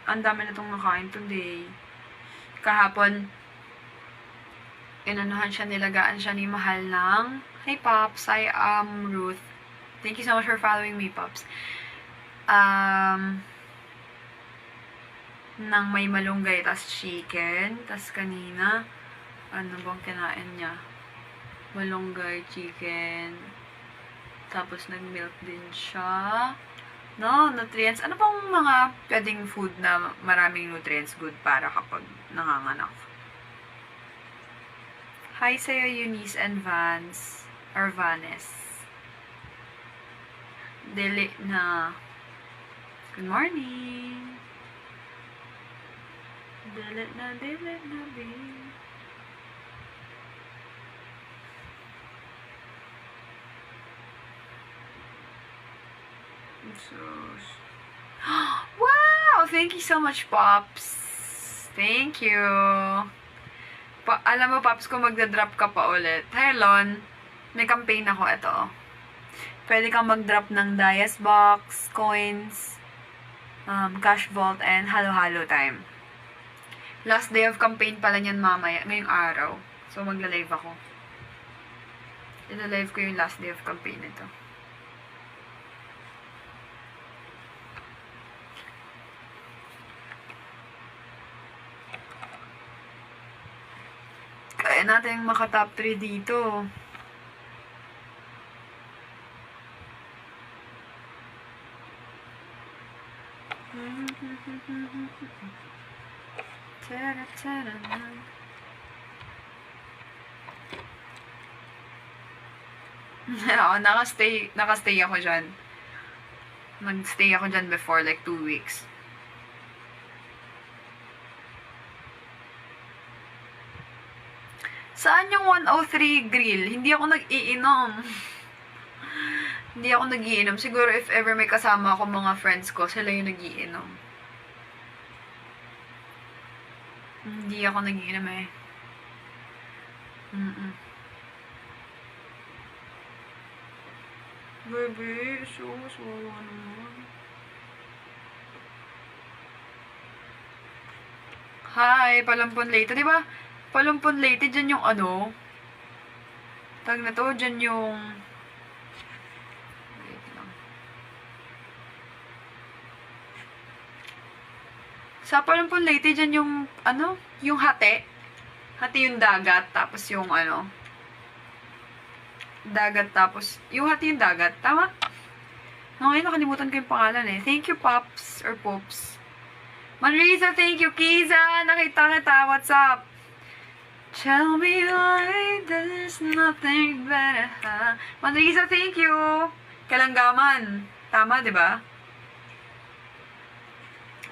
Speaker 1: Ang dami na itong nakain today. Kahapon, nilagaan siya ni Mahal ng Hey Pops, I am Ruth. Thank you so much for following me, Pops. Nang may malunggay, tas chicken, tas kanina, ano bang kinain niya? Malunggay, chicken, tapos nag-milk din siya. No, nutrients. Ano pang mga pwedeng food na maraming nutrients good para kapag nanganganak? Hi sa'yo, Eunice and Vance. Or Vanes. Dili na. Good morning. Dili na, babe. Wow! Thank you so much, Pops. Thank you. Alam mo, Pops, kung magdadrop ka pa ulit. Hi, Lon. May campaign ako, ito. Pwede kang mag-drop ng Dias Box, coins, cash vault, and halo-halo time. Last day of campaign pala niyan mamaya, ngayong araw. So, magla-live ako. Ila-live ko yung last day of campaign nito. Kaya natin maka-top 3 dito. Oo, nakastay ako dyan. Nag-stay ako dyan before, like 2 weeks. Saan yung 103 grill? Hindi ako nag-iinom. Hindi ako nag-iinom. Siguro if ever may kasama ako mga friends ko, sila yung nag-iinom. Hindi ako nag-iinom eh. Baby, so naman. Hi, Palampon Leyte. Di ba? Palampon Leyte, dyan yung ano? Tag na to, dyan yung... Wait lang. Sa Palampon Leyte, dyan yung, ano? Yung hati. Hati yung dagat, tapos yung ano... Dagat, tapos... Yung hati yung dagat. Tama? Ngayon, nakalimutan ko yung pangalan eh. Thank you, Pops, or Pops. Manrisa, thank you. Kiza, nakita kita. What's up? Tell me why there's nothing better. Manrisa, thank you. Kalanggaman. Tama, di ba?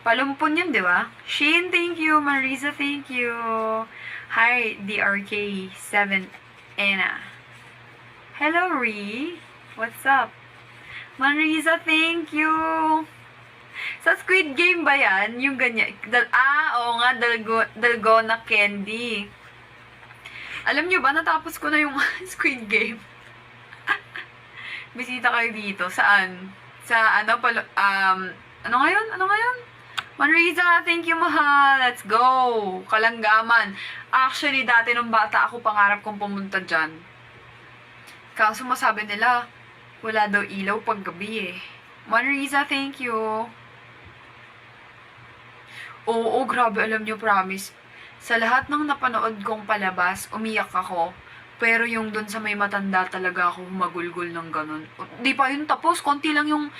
Speaker 1: Palumpon yun, di ba? Shane, thank you. Marisa, thank you. Hi, DRK7 Anna. Hello, Ree. What's up? Marisa, thank you. Sa Squid Game ba yan? Yung ganyan. Oo nga, Dalgona Candy. Alam nyo ba, natapos ko na yung Squid Game. Bisita kayo dito. Saan? Sa ano, ano ngayon? Manriza, thank you, mahal. Let's go. Kalanggaman. Actually, dati nung bata ako, pangarap kong pumunta dyan. Kaso masabi nila, wala daw ilaw pag gabi eh. Manriza, thank you. Oo, grabe, alam nyo, promise. Sa lahat ng napanood kong palabas, umiyak ako. Pero yung dun sa may matanda talaga ako humagulgol ng ganun. Di pa yun tapos, konti lang yung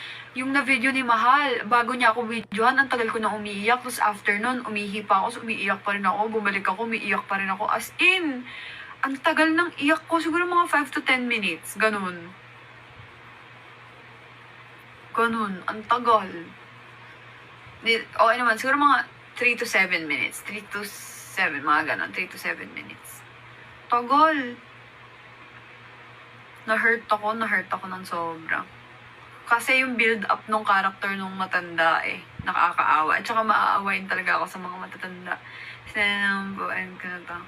Speaker 1: na-video ni Mahal. Bago niya ako videohan, ang tagal ko na umiiyak. Tapos after nun, umihi pa ako, so umiiyak pa rin ako. Bumalik ako, umiiyak pa rin ako. As in, ang tagal ng iyak ko. Siguro mga 5 to 10 minutes. Ganun. Ang tagal. Okay naman, siguro mga 3 to 7 minutes. 3 to 7, mga ganon. 3 to 7 minutes. Tagal. Na-hurt ako ng sobra. Kasi yung build-up nung character nung matanda eh. Nakakaawa. At saka maaawain talaga ako sa mga matatanda. Sinambuan ko na to.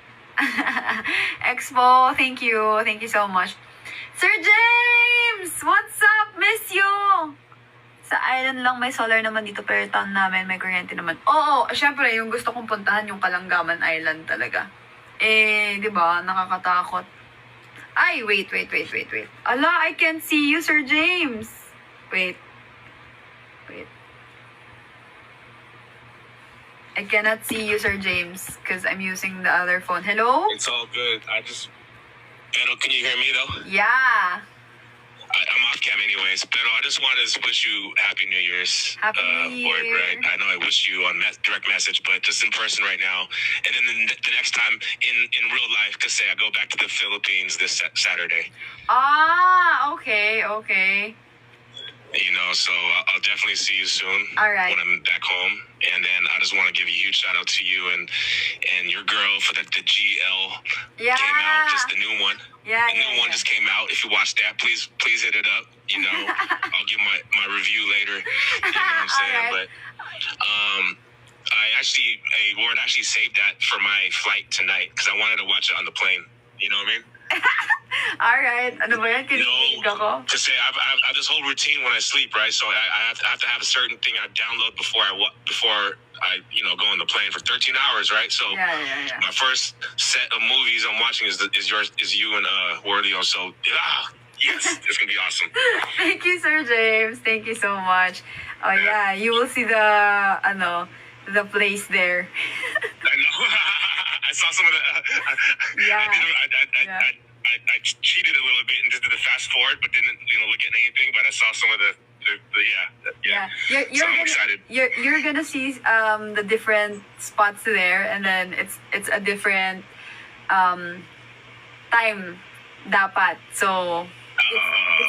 Speaker 1: Expo, thank you. Thank you so much. Sir James! What's up? Miss you! Sa island lang may solar naman dito, pero town namin may kuryente naman. Oo, syempre, yung gusto kong puntahan yung Kalanggaman Island talaga. Eh, di ba, nakakatakot. Ay, wait. Ala, I can see you, Sir James. Wait. I cannot see you, Sir James, because I'm using the other phone. Hello?
Speaker 4: It's all good. Pero, can you hear me though?
Speaker 1: Yeah.
Speaker 4: I'm off cam anyways. Pero I just wanted to wish you Happy New Year's.
Speaker 1: Happy New
Speaker 4: Board,
Speaker 1: Year.
Speaker 4: right? I know I wished you on direct message, but just in person right now. And then the next time in real life, because say I go back to the Philippines this Saturday.
Speaker 1: Ah, okay.
Speaker 4: You know, so I'll definitely see you soon.
Speaker 1: All right.
Speaker 4: When I'm back home. And then I just want to give a huge shout out to you and your girl for the GL
Speaker 1: Yeah.
Speaker 4: came out, just the new one.
Speaker 1: Yeah,
Speaker 4: The new one just came out. If you watch that, please hit it up. You know, I'll give my review later. You know what I'm saying?
Speaker 1: Alright.
Speaker 4: But Ward actually saved that for my flight tonight because I wanted to watch it on the plane. You know what I mean?
Speaker 1: Alright. Ano ba yan? Kinikilig ako.
Speaker 4: To say I have this whole routine when I sleep, right? So I have to have a certain thing I download before I go on the plane for 13 hours, right? So
Speaker 1: Yeah.
Speaker 4: my first set of movies I'm watching is you and Worlio. So yes, it's gonna be awesome.
Speaker 1: Thank you, Sir James. Thank you so much. Oh yeah, you will see the place there.
Speaker 4: I know. I saw some of the.
Speaker 1: Yeah.
Speaker 4: I cheated a little bit and just did the fast forward, but didn't look at anything. But I saw some of the
Speaker 1: Yeah.
Speaker 4: So I'm excited.
Speaker 1: You're gonna see the different spots there, and then it's a different time dapat. So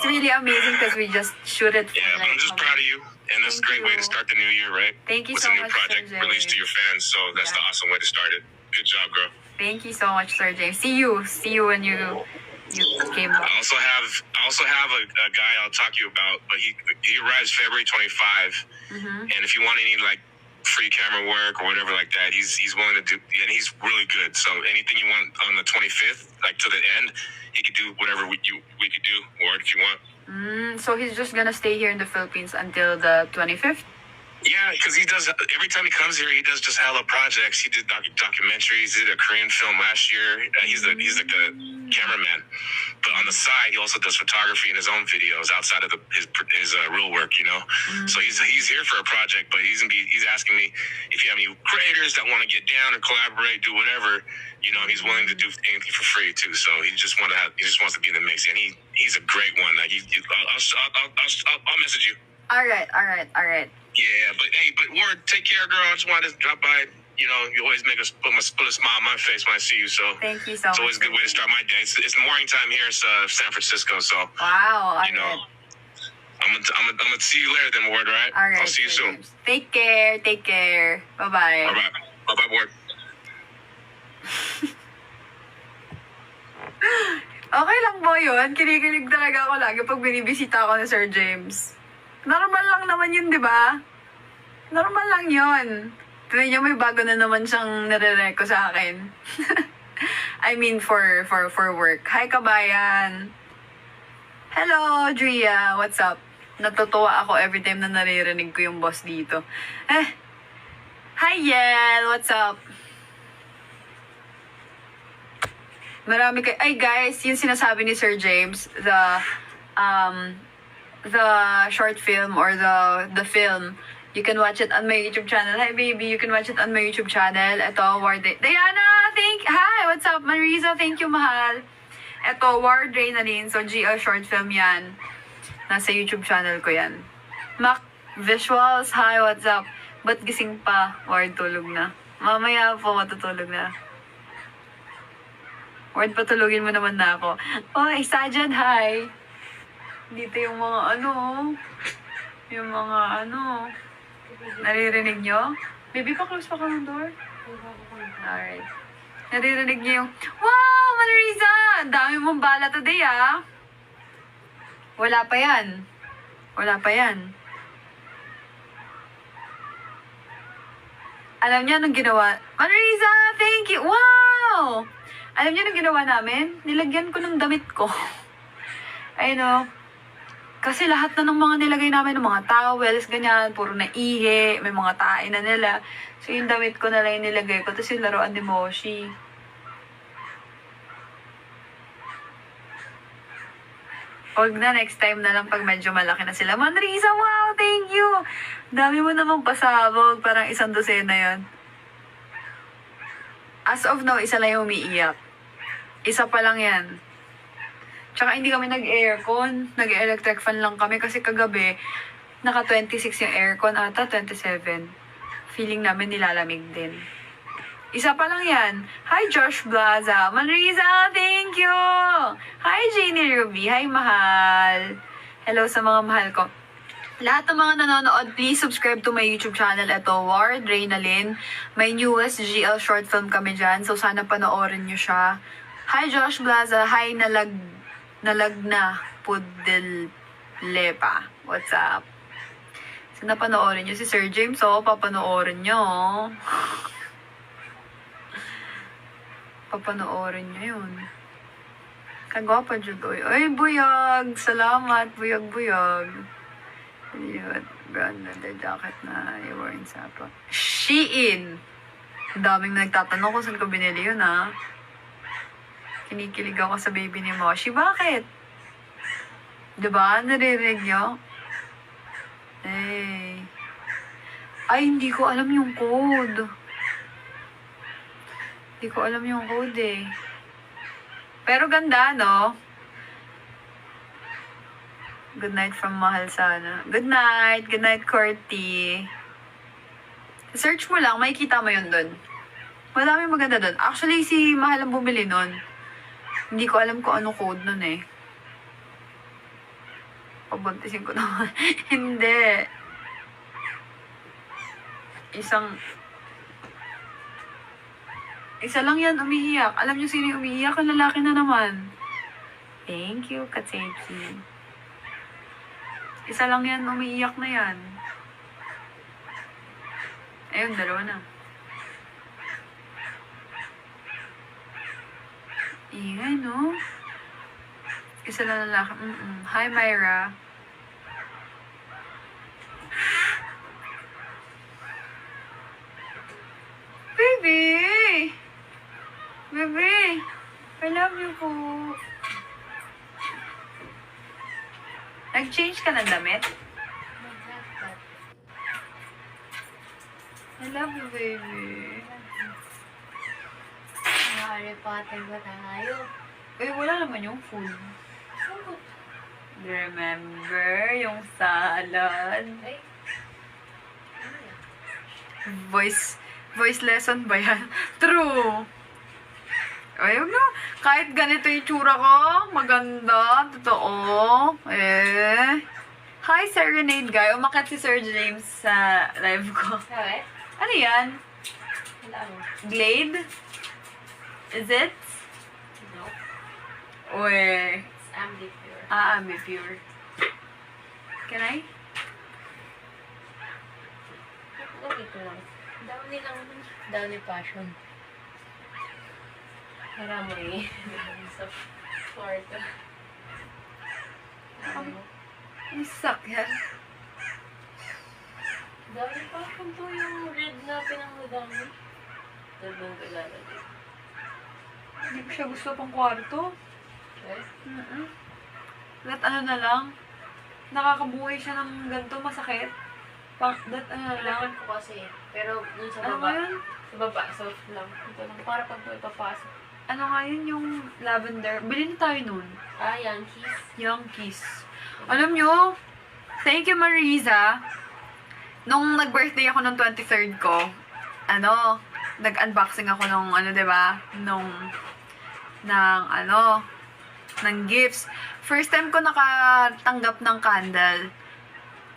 Speaker 1: it's really amazing because we just shoot it for
Speaker 4: Yeah, but I'm just proud of you, and that's a
Speaker 1: Thank
Speaker 4: great way to
Speaker 1: you.
Speaker 4: start the new year, right?
Speaker 1: Thank you
Speaker 4: With
Speaker 1: so
Speaker 4: a new
Speaker 1: much,
Speaker 4: project
Speaker 1: Sir
Speaker 4: released to
Speaker 1: James.
Speaker 4: your fans, so that's the
Speaker 1: Yeah.
Speaker 4: awesome way to start it. Good job, girl.
Speaker 1: Thank you so much, Sir James. See you when you came
Speaker 4: I
Speaker 1: back.
Speaker 4: also have a guy I'll talk to you about, but he arrives February 25, and if you want any like free camera work or whatever like that, he's willing to do, and he's really good. So anything you want on the 25th, like to the end, he could do whatever we could do, or if you want.
Speaker 1: So he's just gonna stay here in the Philippines until the 25th?
Speaker 4: Yeah, because he does, every time he comes here, he does just hella projects. He did documentaries, he did a Korean film last year. He's like the cameraman. But on the side, he also does photography in his own videos outside of his real work, you know? So he's here for a project, but he's asking me if you have any creators that want to get down or collaborate, do whatever, you know, he's willing to do anything for free too. So he just wants to be in the mix, and he's a great one. Like I'll message you.
Speaker 1: All right.
Speaker 4: Yeah, but Ward, take care, girl. I just wanted to drop by. You know, you always make us put a smile on my face when I see you. So
Speaker 1: Thank you so
Speaker 4: it's always a
Speaker 1: much.
Speaker 4: good way to start my day. It's morning time here. It's San Francisco, so
Speaker 1: Wow,
Speaker 4: you know, I'm gonna see you later, then, Ward. All right?
Speaker 1: All right.
Speaker 4: I'll see you
Speaker 1: Sir
Speaker 4: soon.
Speaker 1: James. Take care. Bye-bye.
Speaker 4: All right. Bye, Ward.
Speaker 1: Okay lang po yun. Kinikilig talaga ako lagi pag binibisita ako ni Sir James. Normal lang naman yun, di ba? Normal lang yun. Tuloy niyo, may bago na naman siyang nare-reco sa akin. I mean, for work. Hi, kabayan. Hello, Dria. What's up? Natutuwa ako every time na naririnig ko yung boss dito. Hi, Yel. What's up? Marami ay guys, yung sinasabi ni Sir James, the short film or the film, you can watch it on my YouTube channel. Hi baby, you can watch it on my YouTube channel. Ito, Diana, hi, what's up? Marisa, thank you, mahal. Ito, Ward Reynalyn, so GL short film yan. Nasa YouTube channel ko yan. Mac Visuals, hi, what's up? Ba't gising pa? Ward, tulog na. Mamaya po, matutulog na. Ward, patulogin mo naman na ako. Oh, Sajan, hi. Dito yung mga naririnig nyo? Baby, pa-close pa ka ng door? Alright. Naririnig nyo yung, wow, Manrisa! Ang dami mong bala today, ah. Wala pa yan. Alam niyo anong ginawa? Manrisa, thank you! Wow! Alam niyo anong ginawa namin? Nilagyan ko ng damit ko. Ayun o. Kasi lahat na ng mga nilagay namin, ng mga towels, ganyan, puro na ihi, may mga tae na nila. So yung damit ko na lang yung nilagay ko, tapos yung laruan ni Moshi. Huwag na, next time na lang pag medyo malaki na sila. Manrisa, wow, thank you! Dami mo namang pasabog, parang 1 dosena yun. As of now, isa lang yung umiiyak. Isa pa lang yan. Tsaka hindi kami nag-aircon. Nag-electric fan lang kami kasi kagabi, naka 26 yung aircon ata, 27. Feeling namin nilalamig din. Isa pa lang yan. Hi, Josh Blaza. Manrisa, thank you! Hi, Janie Ruby. Hi, mahal. Hello sa mga mahal ko. Lahat ng mga nanonood, please subscribe to my YouTube channel. Ito, Ward Reynalyn. May newest GL short film kami dyan. So, sana panoorin nyo siya. Hi, Josh Blaza. Hi, Nalagna Pudellepa. What's up? Sana panoorin nyo si Sir James. Oh, papanoorin nyo. Papanoorin nyo yun. Kagwapa dyan. Ay, buyag. Salamat. Buyag. Yun, brand leather jacket na i-wearing sa pa. Shein! Ang daming nagtatanong kung saan ko binili yun, ha? Kinikilig ako sa baby ni Moshi. Bakit? Diba? Naririnig nyo? Ay, hindi ko alam yung code. Pero ganda, no? Good night from Mahal sana. Good night, Corty. Search mo lang, makikita mo yun dun. Madami maganda dun. Actually, si Mahal ang bumili nun. Hindi ko alam kung ano code nun eh. Pabuntisin ko naman. Hindi. Isa lang yan umiiyak. Alam niyo sino yung umiiyak? Ang lalaki na naman. Thank you, Kateki. Isa lang yan umiiyak na yan. Ayun, dalawa na. Ingay, no? Isa lang lalaki. Hi, Myra. Baby! Baby! I love you po. Nag-change ka ng damit? I love you, baby.
Speaker 5: Harry Potter ba tayo?
Speaker 1: Eh, wala naman yung food. Remember yung salad?
Speaker 5: Ay,
Speaker 1: Voice lesson ba yan? True. Ayun na. Kahit ganito yung tsura ko, maganda, totoo. Hi, Serenade Guy. Umakat si Sir James sa live ko.
Speaker 5: sabi?
Speaker 1: Ano yan?
Speaker 5: Wala mo.
Speaker 1: Glade? Is it?
Speaker 5: No.
Speaker 1: Uy.
Speaker 5: It's ambipure.
Speaker 1: Ambipure. Can I?
Speaker 5: Lagi ko lang. Downy lang. Downy passion. Para mo eh. Sa kwarto. Ano?
Speaker 1: Ang sakit.
Speaker 5: Downy passion to yung red na pinangmadami. Dalawang kalalagay.
Speaker 1: Hindi ko siya gusto pang kwarto.
Speaker 5: Okay?
Speaker 1: That ano na lang. Nakakabuhay siya ng ganito, masakit. That ano na lang.
Speaker 5: Kailangan ko kasi. Pero dun sa
Speaker 1: Ano
Speaker 5: baba.
Speaker 1: nga yun?
Speaker 5: Sa baba. Soft lang. Ito lang. Para pag ito ipapasok.
Speaker 1: Ano nga yun yung lavender? Bilhin tayo nun.
Speaker 5: Yankees.
Speaker 1: Yankees. Alam nyo, thank you Marisa. Nung nag-birthday ako nung 23rd ko, nag-unboxing ako nung diba? Ng gifts. First time ko nakatanggap ng candle.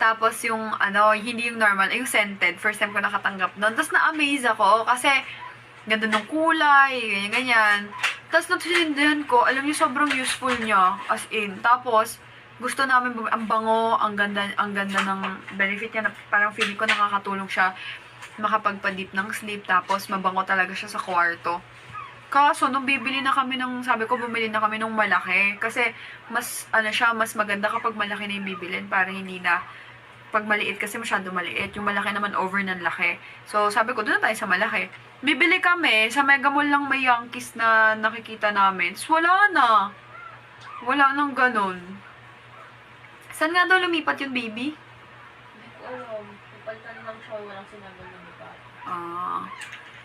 Speaker 1: Tapos yung, hindi yung normal, yung scented. First time ko nakatanggap nun. Tapos na-amaze ako kasi ganda ng kulay, ganyan-ganyan. Tapos natinindihan ko, alam niyo, sobrang useful niya. As in. Tapos, gusto namin, ang bango, ang ganda ng benefit niya. Parang feeling ko nakakatulong siya makapagpa-deep ng sleep. Tapos, mabango talaga siya sa kwarto. Kaso, nung bibili na kami sabi ko, bumili na kami ng malaki. Kasi, mas maganda kapag malaki na yung bibilin para hindi na, pag maliit kasi masyado maliit. Yung malaki naman over ng laki. So, sabi ko, doon na tayo sa malaki. Bibili kami, sa Mega Mall lang may Yankees na nakikita namin. So, wala na. Wala nang ganun. Saan nga daw lumipat yung baby?
Speaker 5: Hindi ko alam. Kapalitan lang siya. Walang sinabi ng iba.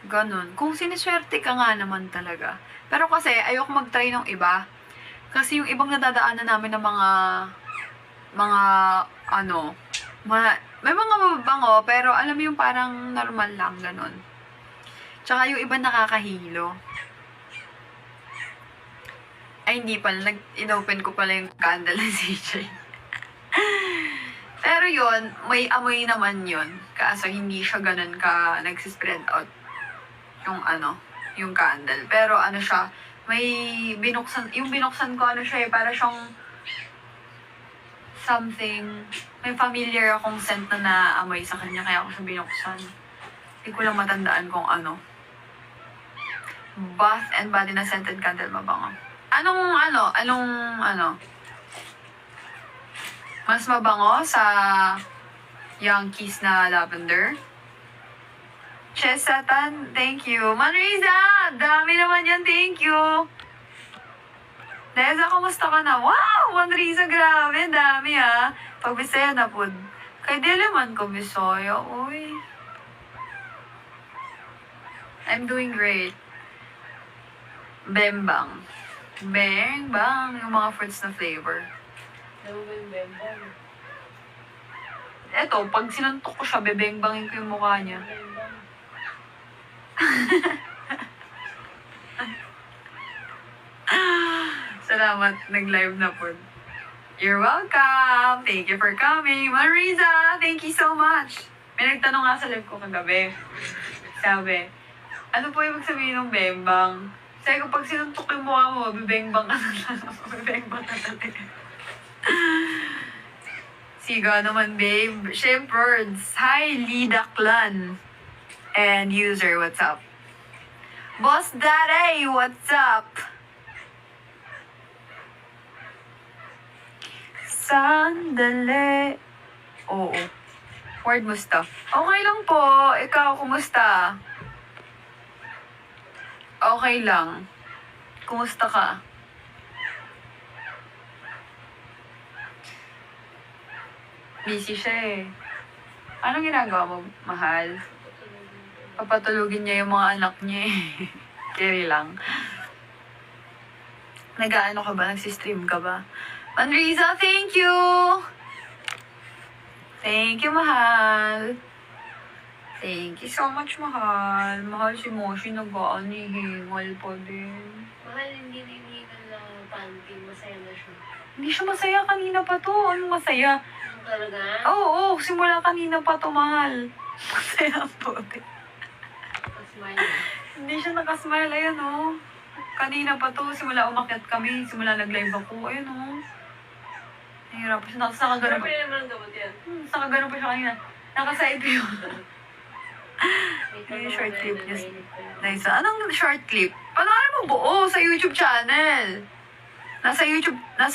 Speaker 1: Ganun. Kung siniswerte ka nga naman talaga. Pero kasi, ayoko mag-try ng iba. Kasi yung ibang nadadaanan namin ng may mga mababango, pero alam mo yung parang normal lang, ganun. Tsaka yung iba nakakahilo. Ay, hindi pala. In-open ko pala yung candle ng CJ. Pero yun, may amoy naman yun. Kaso hindi siya ganun ka nagsispread out yung candle. Pero siya, may binuksan, yung binuksan ko siya para siyang something, may familiar akong scent na naamoy sa kanya, kaya ako siya binuksan. Hindi ko lang matandaan kung ano. Bath and Body na scented candle, mabango. Anong mas mabango sa Yankees na lavender? Chesatan, thank you. Manriza, dami naman yan, thank you. Leza, kumusta ka na? Wow, Manriza, grabe, dami Pag Bisaya na po. Kay Diliman ko Bisaya, uy. I'm doing great. Bembang. Bembang, yung mga fruits na flavor.
Speaker 5: Bembang.
Speaker 1: Eto, pag sinantok ko siya, bebengbangin ko yung mukha niya.
Speaker 5: Bembang.
Speaker 1: Salamat, nag-live na po. You're welcome! Thank you for coming. Marisa, thank you so much. May nagtanong nga sa live ko kagabi. Sabi, ano po ibig sabihin ng bembang? Sabi ko, pag sinuntok yung mukha mo, bibembang ka na lang. Bibembang ka talaga. Siga naman, babe. Shepherds. Hi, Lida Clan. And user, what's up? Boss Daddy, what's up? Sandali. Oo. Word musta? Okay lang po. Ikaw, kumusta? Okay lang. Kumusta ka? Busy siya eh. Anong ginagawa mo, mahal? Papatulugin niya yung mga anak niya eh. Carry lang. Nag-ano ka ba? Nagsistream ka ba? Manriza, thank you! Thank you, mahal. Thank you so much, mahal. Mahal si Moshi, nag-aanihingal pa din.
Speaker 5: Mahal, hindi ninihingal na panty. Masaya na siya.
Speaker 1: Hindi siya masaya, kanina pa to. Anong masaya?
Speaker 5: Ano talaga?
Speaker 1: Oo, simula kanina pa to, mahal. Masaya po.
Speaker 5: Smile.
Speaker 1: Hindi siya nakasmile, ayun oh. Kanina pa to, simula umakyat kami, simula nag-live ako, ayun oh. Nahirap siya, nakagano
Speaker 5: Pero
Speaker 1: pa.
Speaker 5: naman ang gamot yan.
Speaker 1: Nakagano pa siya kanina. Nakaside view.
Speaker 5: Ito
Speaker 1: Yung
Speaker 5: naman
Speaker 1: short
Speaker 5: na
Speaker 1: clip
Speaker 5: yun,
Speaker 1: niya.
Speaker 5: mainit pa yun.
Speaker 1: Nice. Anong short clip? Panoorin mo buo sa YouTube channel. Nasa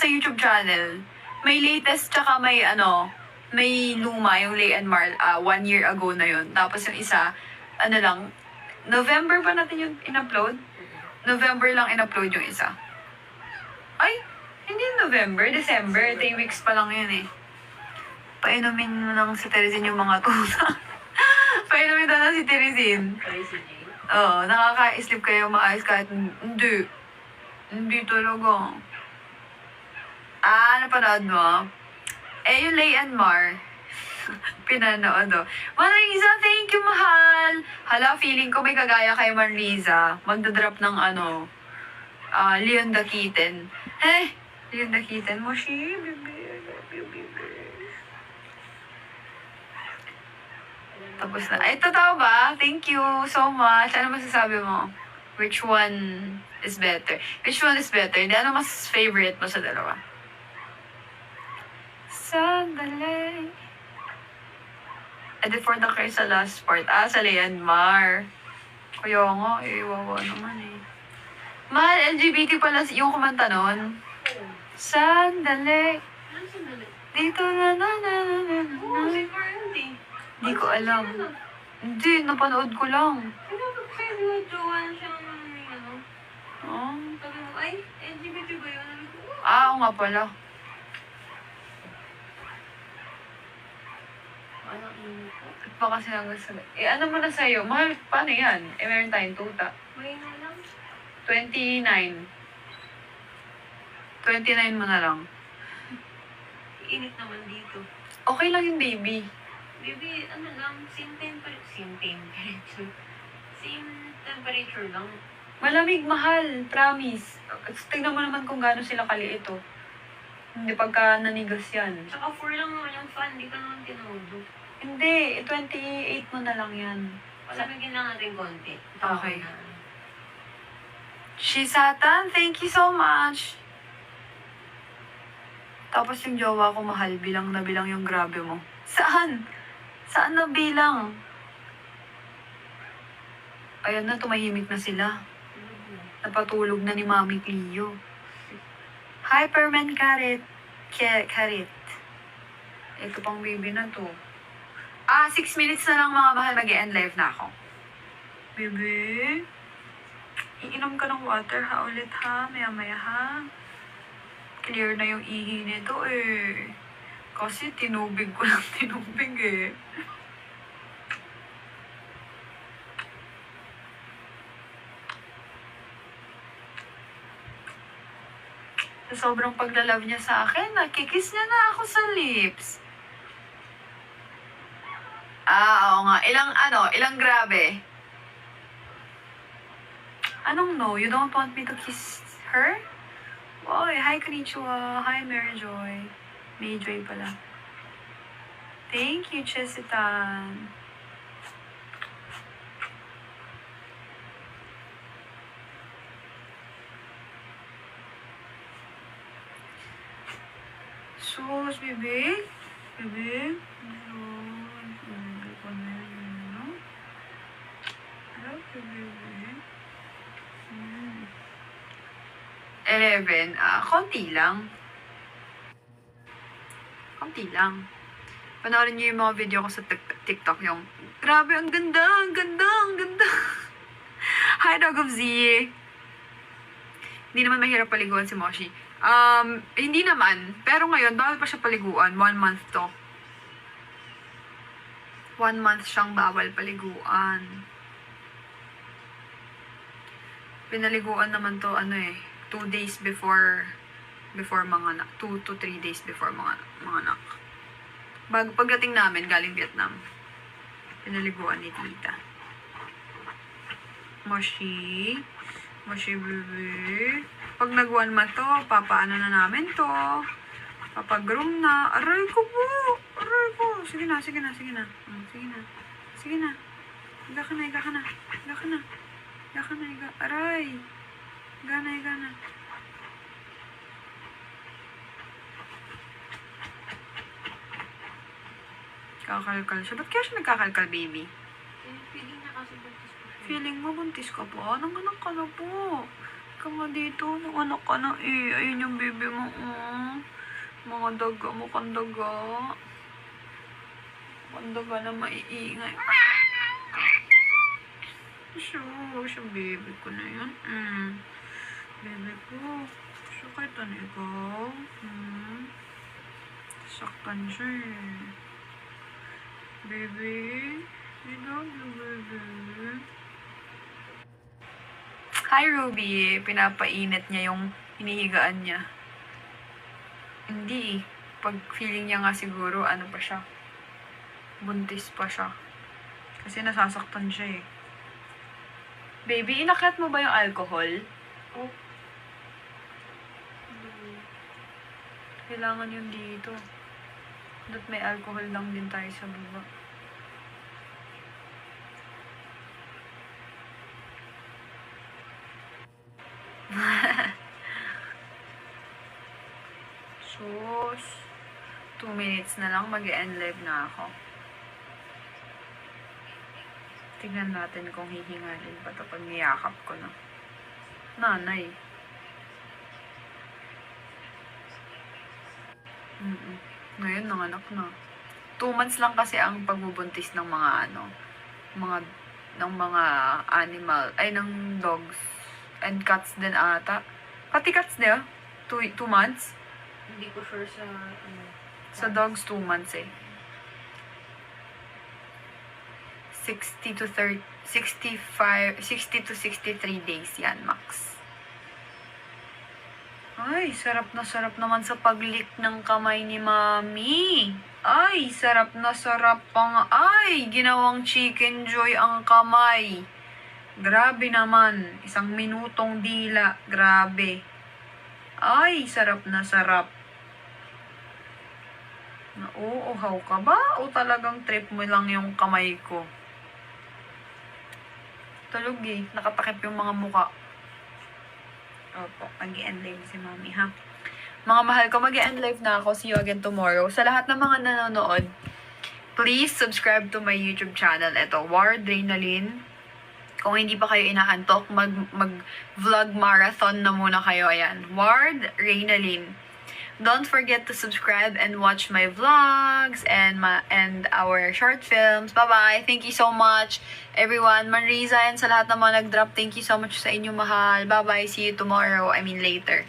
Speaker 1: YouTube channel. May latest tsaka may may luma yung Lay and Mar 1 year ago na yun. Tapos yung isa, November pa natin yung in-upload? November lang in-upload yung isa. Ay, hindi November, December. 3 weeks pa lang yun eh. Painumin mo lang si Teresin yung mga tuta. Painumin daw na si Teresin.
Speaker 5: Sorry, si Jay.
Speaker 1: Oo, nakaka-sleep kayo maayos kahit hindi. Hindi talaga. Napanood mo? Yung Lay and Mar. Pinanood oh. Manriza, thank you, mahal! Hala, feeling ko may kagaya kay Manriza. Magdadrop ng Leon the Kitten. Leon the Kitten mo, she, baby. Tapos na. Ay, totoo ba? Thank you so much. Ano masasabi mo? Which one is better? Which one is better? Hindi, ano mas favorite mo sa dalawa? Sandali. And for the curse sa last part. Sa Lay and Mar. Kaya nga, iwawa naman eh. Mahal, LGBT pala yung kumanta nun. Sandali.
Speaker 5: Ano sandali?
Speaker 1: Dito na.
Speaker 5: Oo, si Carly.
Speaker 1: Hindi ko alam. Hindi, napanood ko lang.
Speaker 5: Kaya di ba jowa na siya ng
Speaker 1: Oh.
Speaker 5: sabi mo, ay, LGBT ba yun? Sabi ko,
Speaker 1: Oo nga pala.
Speaker 5: Parang init ko.
Speaker 1: At pa kasi nagsasabi. Ano mo na sa'yo? Mahal, paano yan? Meron tayong tuta.
Speaker 5: May na lang.
Speaker 1: 29. 29 mo na lang.
Speaker 5: Init naman dito.
Speaker 1: Okay lang yung baby.
Speaker 5: Baby, ano lang, same temperature. Same temperature lang.
Speaker 1: Malamig, mahal. Promise. Tignan mo naman kung gaano sila kaliit oh. Hindi pagka nanigas yan.
Speaker 5: Tsaka 4 lang naman yung fan, di ka naman tinudo.
Speaker 1: Hindi, 28 mo na lang yan.
Speaker 5: Palamigin lang natin konti.
Speaker 1: Okay. Shisatan, thank you so much. Tapos yung jowa ko, mahal, bilang na bilang yung grabe mo. Saan? Saan na bilang? Ayan na, tumahimik na sila. Napatulog na ni Mami Clio. Hyperman Karit. Karit. Ito pang baby na to. 6 minutes na lang mga mahal, mag-e-end live na ako. Baby? Iinom ka ng water ha ulit ha, maya-maya ha. Clear na yung ihi nito eh. Kasi tinubig ko lang tinubig eh. Sa sobrang paglalove niya sa akin, nakikiss niya na ako sa lips. Oo nga. Ilang grabe? Anong no? You don't want me to kiss her? Oy, hi Konnichiwa. Hi Mary Joy. May Joy pala. Thank you, Chesitan. Sus, bebe. Bebe. Hmm. 11. Konti lang. Konti lang. Panoorin niyo yung mga video ko sa TikTok yung, grabe, ang ganda, ang ganda, ang ganda. Hi, Dog of Z. Hindi naman mahirap paliguan si Moshi. Hindi naman. Pero ngayon, bawal pa siya paliguan. 1 month to. 1 month siyang bawal paliguan. Pinaliguan naman to, 2 days before mga anak. 2 to 3 days before mga anak. Pagdating namin, galing Vietnam, pinaliguan ni tita. Moshi, bebe. Pag nag-1 month to, papaano na namin to. Papagroom na. Aray ko po. Aray ko. Sige na. Sige na. Higa ka na. Aray. Higa na. Kakalkal siya. Ba't kaya siya nagkakalkal, baby?
Speaker 5: Feeling niya kasi buntis ko siya.
Speaker 1: Feeling mo, buntis ka pa? Nanganak ka na po. Ika nga dito, nanganak ka na eh. Ayun yung baby mo, Mga daga, mukhang daga. Mukhang daga na maiingay. Siya, baby ko na yun. Baby ko. Siya kahit ano ikaw. Saktan siya eh. Baby. I love you, baby. Hi, Ruby. Pinapainit niya yung hinihigaan niya. Hindi eh. Pag feeling niya nga siguro, pa siya. Buntis pa siya. Kasi nasasaktan siya eh. Baby, inakat mo ba yung alcohol?
Speaker 5: Oh.
Speaker 1: Kailangan yun dito. Dapat may alcohol lang din tayo sa baba. Sus. 2 minutes na lang, mag-end live na ako. Tignan natin kung hihingalin pa ito pag niyakap ko na. Nanay. Ngayon, nanganak na. 2 months lang kasi ang pagbubuntis ng mga animal, ng dogs and cats din ata. Pati cats niya, 2 months.
Speaker 5: Hindi ko sure sa
Speaker 1: Sa dogs, 2 months eh. 60 to 63 days yan, max. Ay, sarap na sarap naman sa pag-lick ng kamay ni Mami. Ay, sarap na sarap pang... Ay, ginawang chicken joy ang kamay. Grabe naman. 1 minutong dila. Grabe. Ay, sarap na sarap. Nauuhaw ka ba? O talagang trip mo lang yung kamay ko? Tulog eh. Nakatakip yung mga muka. Opo, mag-i-end live si Mami, ha? Mga mahal ko, mag-i-end live na ako. See you again tomorrow. Sa lahat ng mga nanonood, please subscribe to my YouTube channel. Ito, Ward Reynalyn. Kung hindi pa kayo inaantok, mag-vlog marathon na muna kayo. Ayan, Ward Reynalyn. Don't forget to subscribe and watch my vlogs and our short films. Bye-bye. Thank you so much, everyone. Manriza and sa lahat ng mga nag-drop, thank you so much sa inyo, mahal. Bye-bye. See you tomorrow. Later.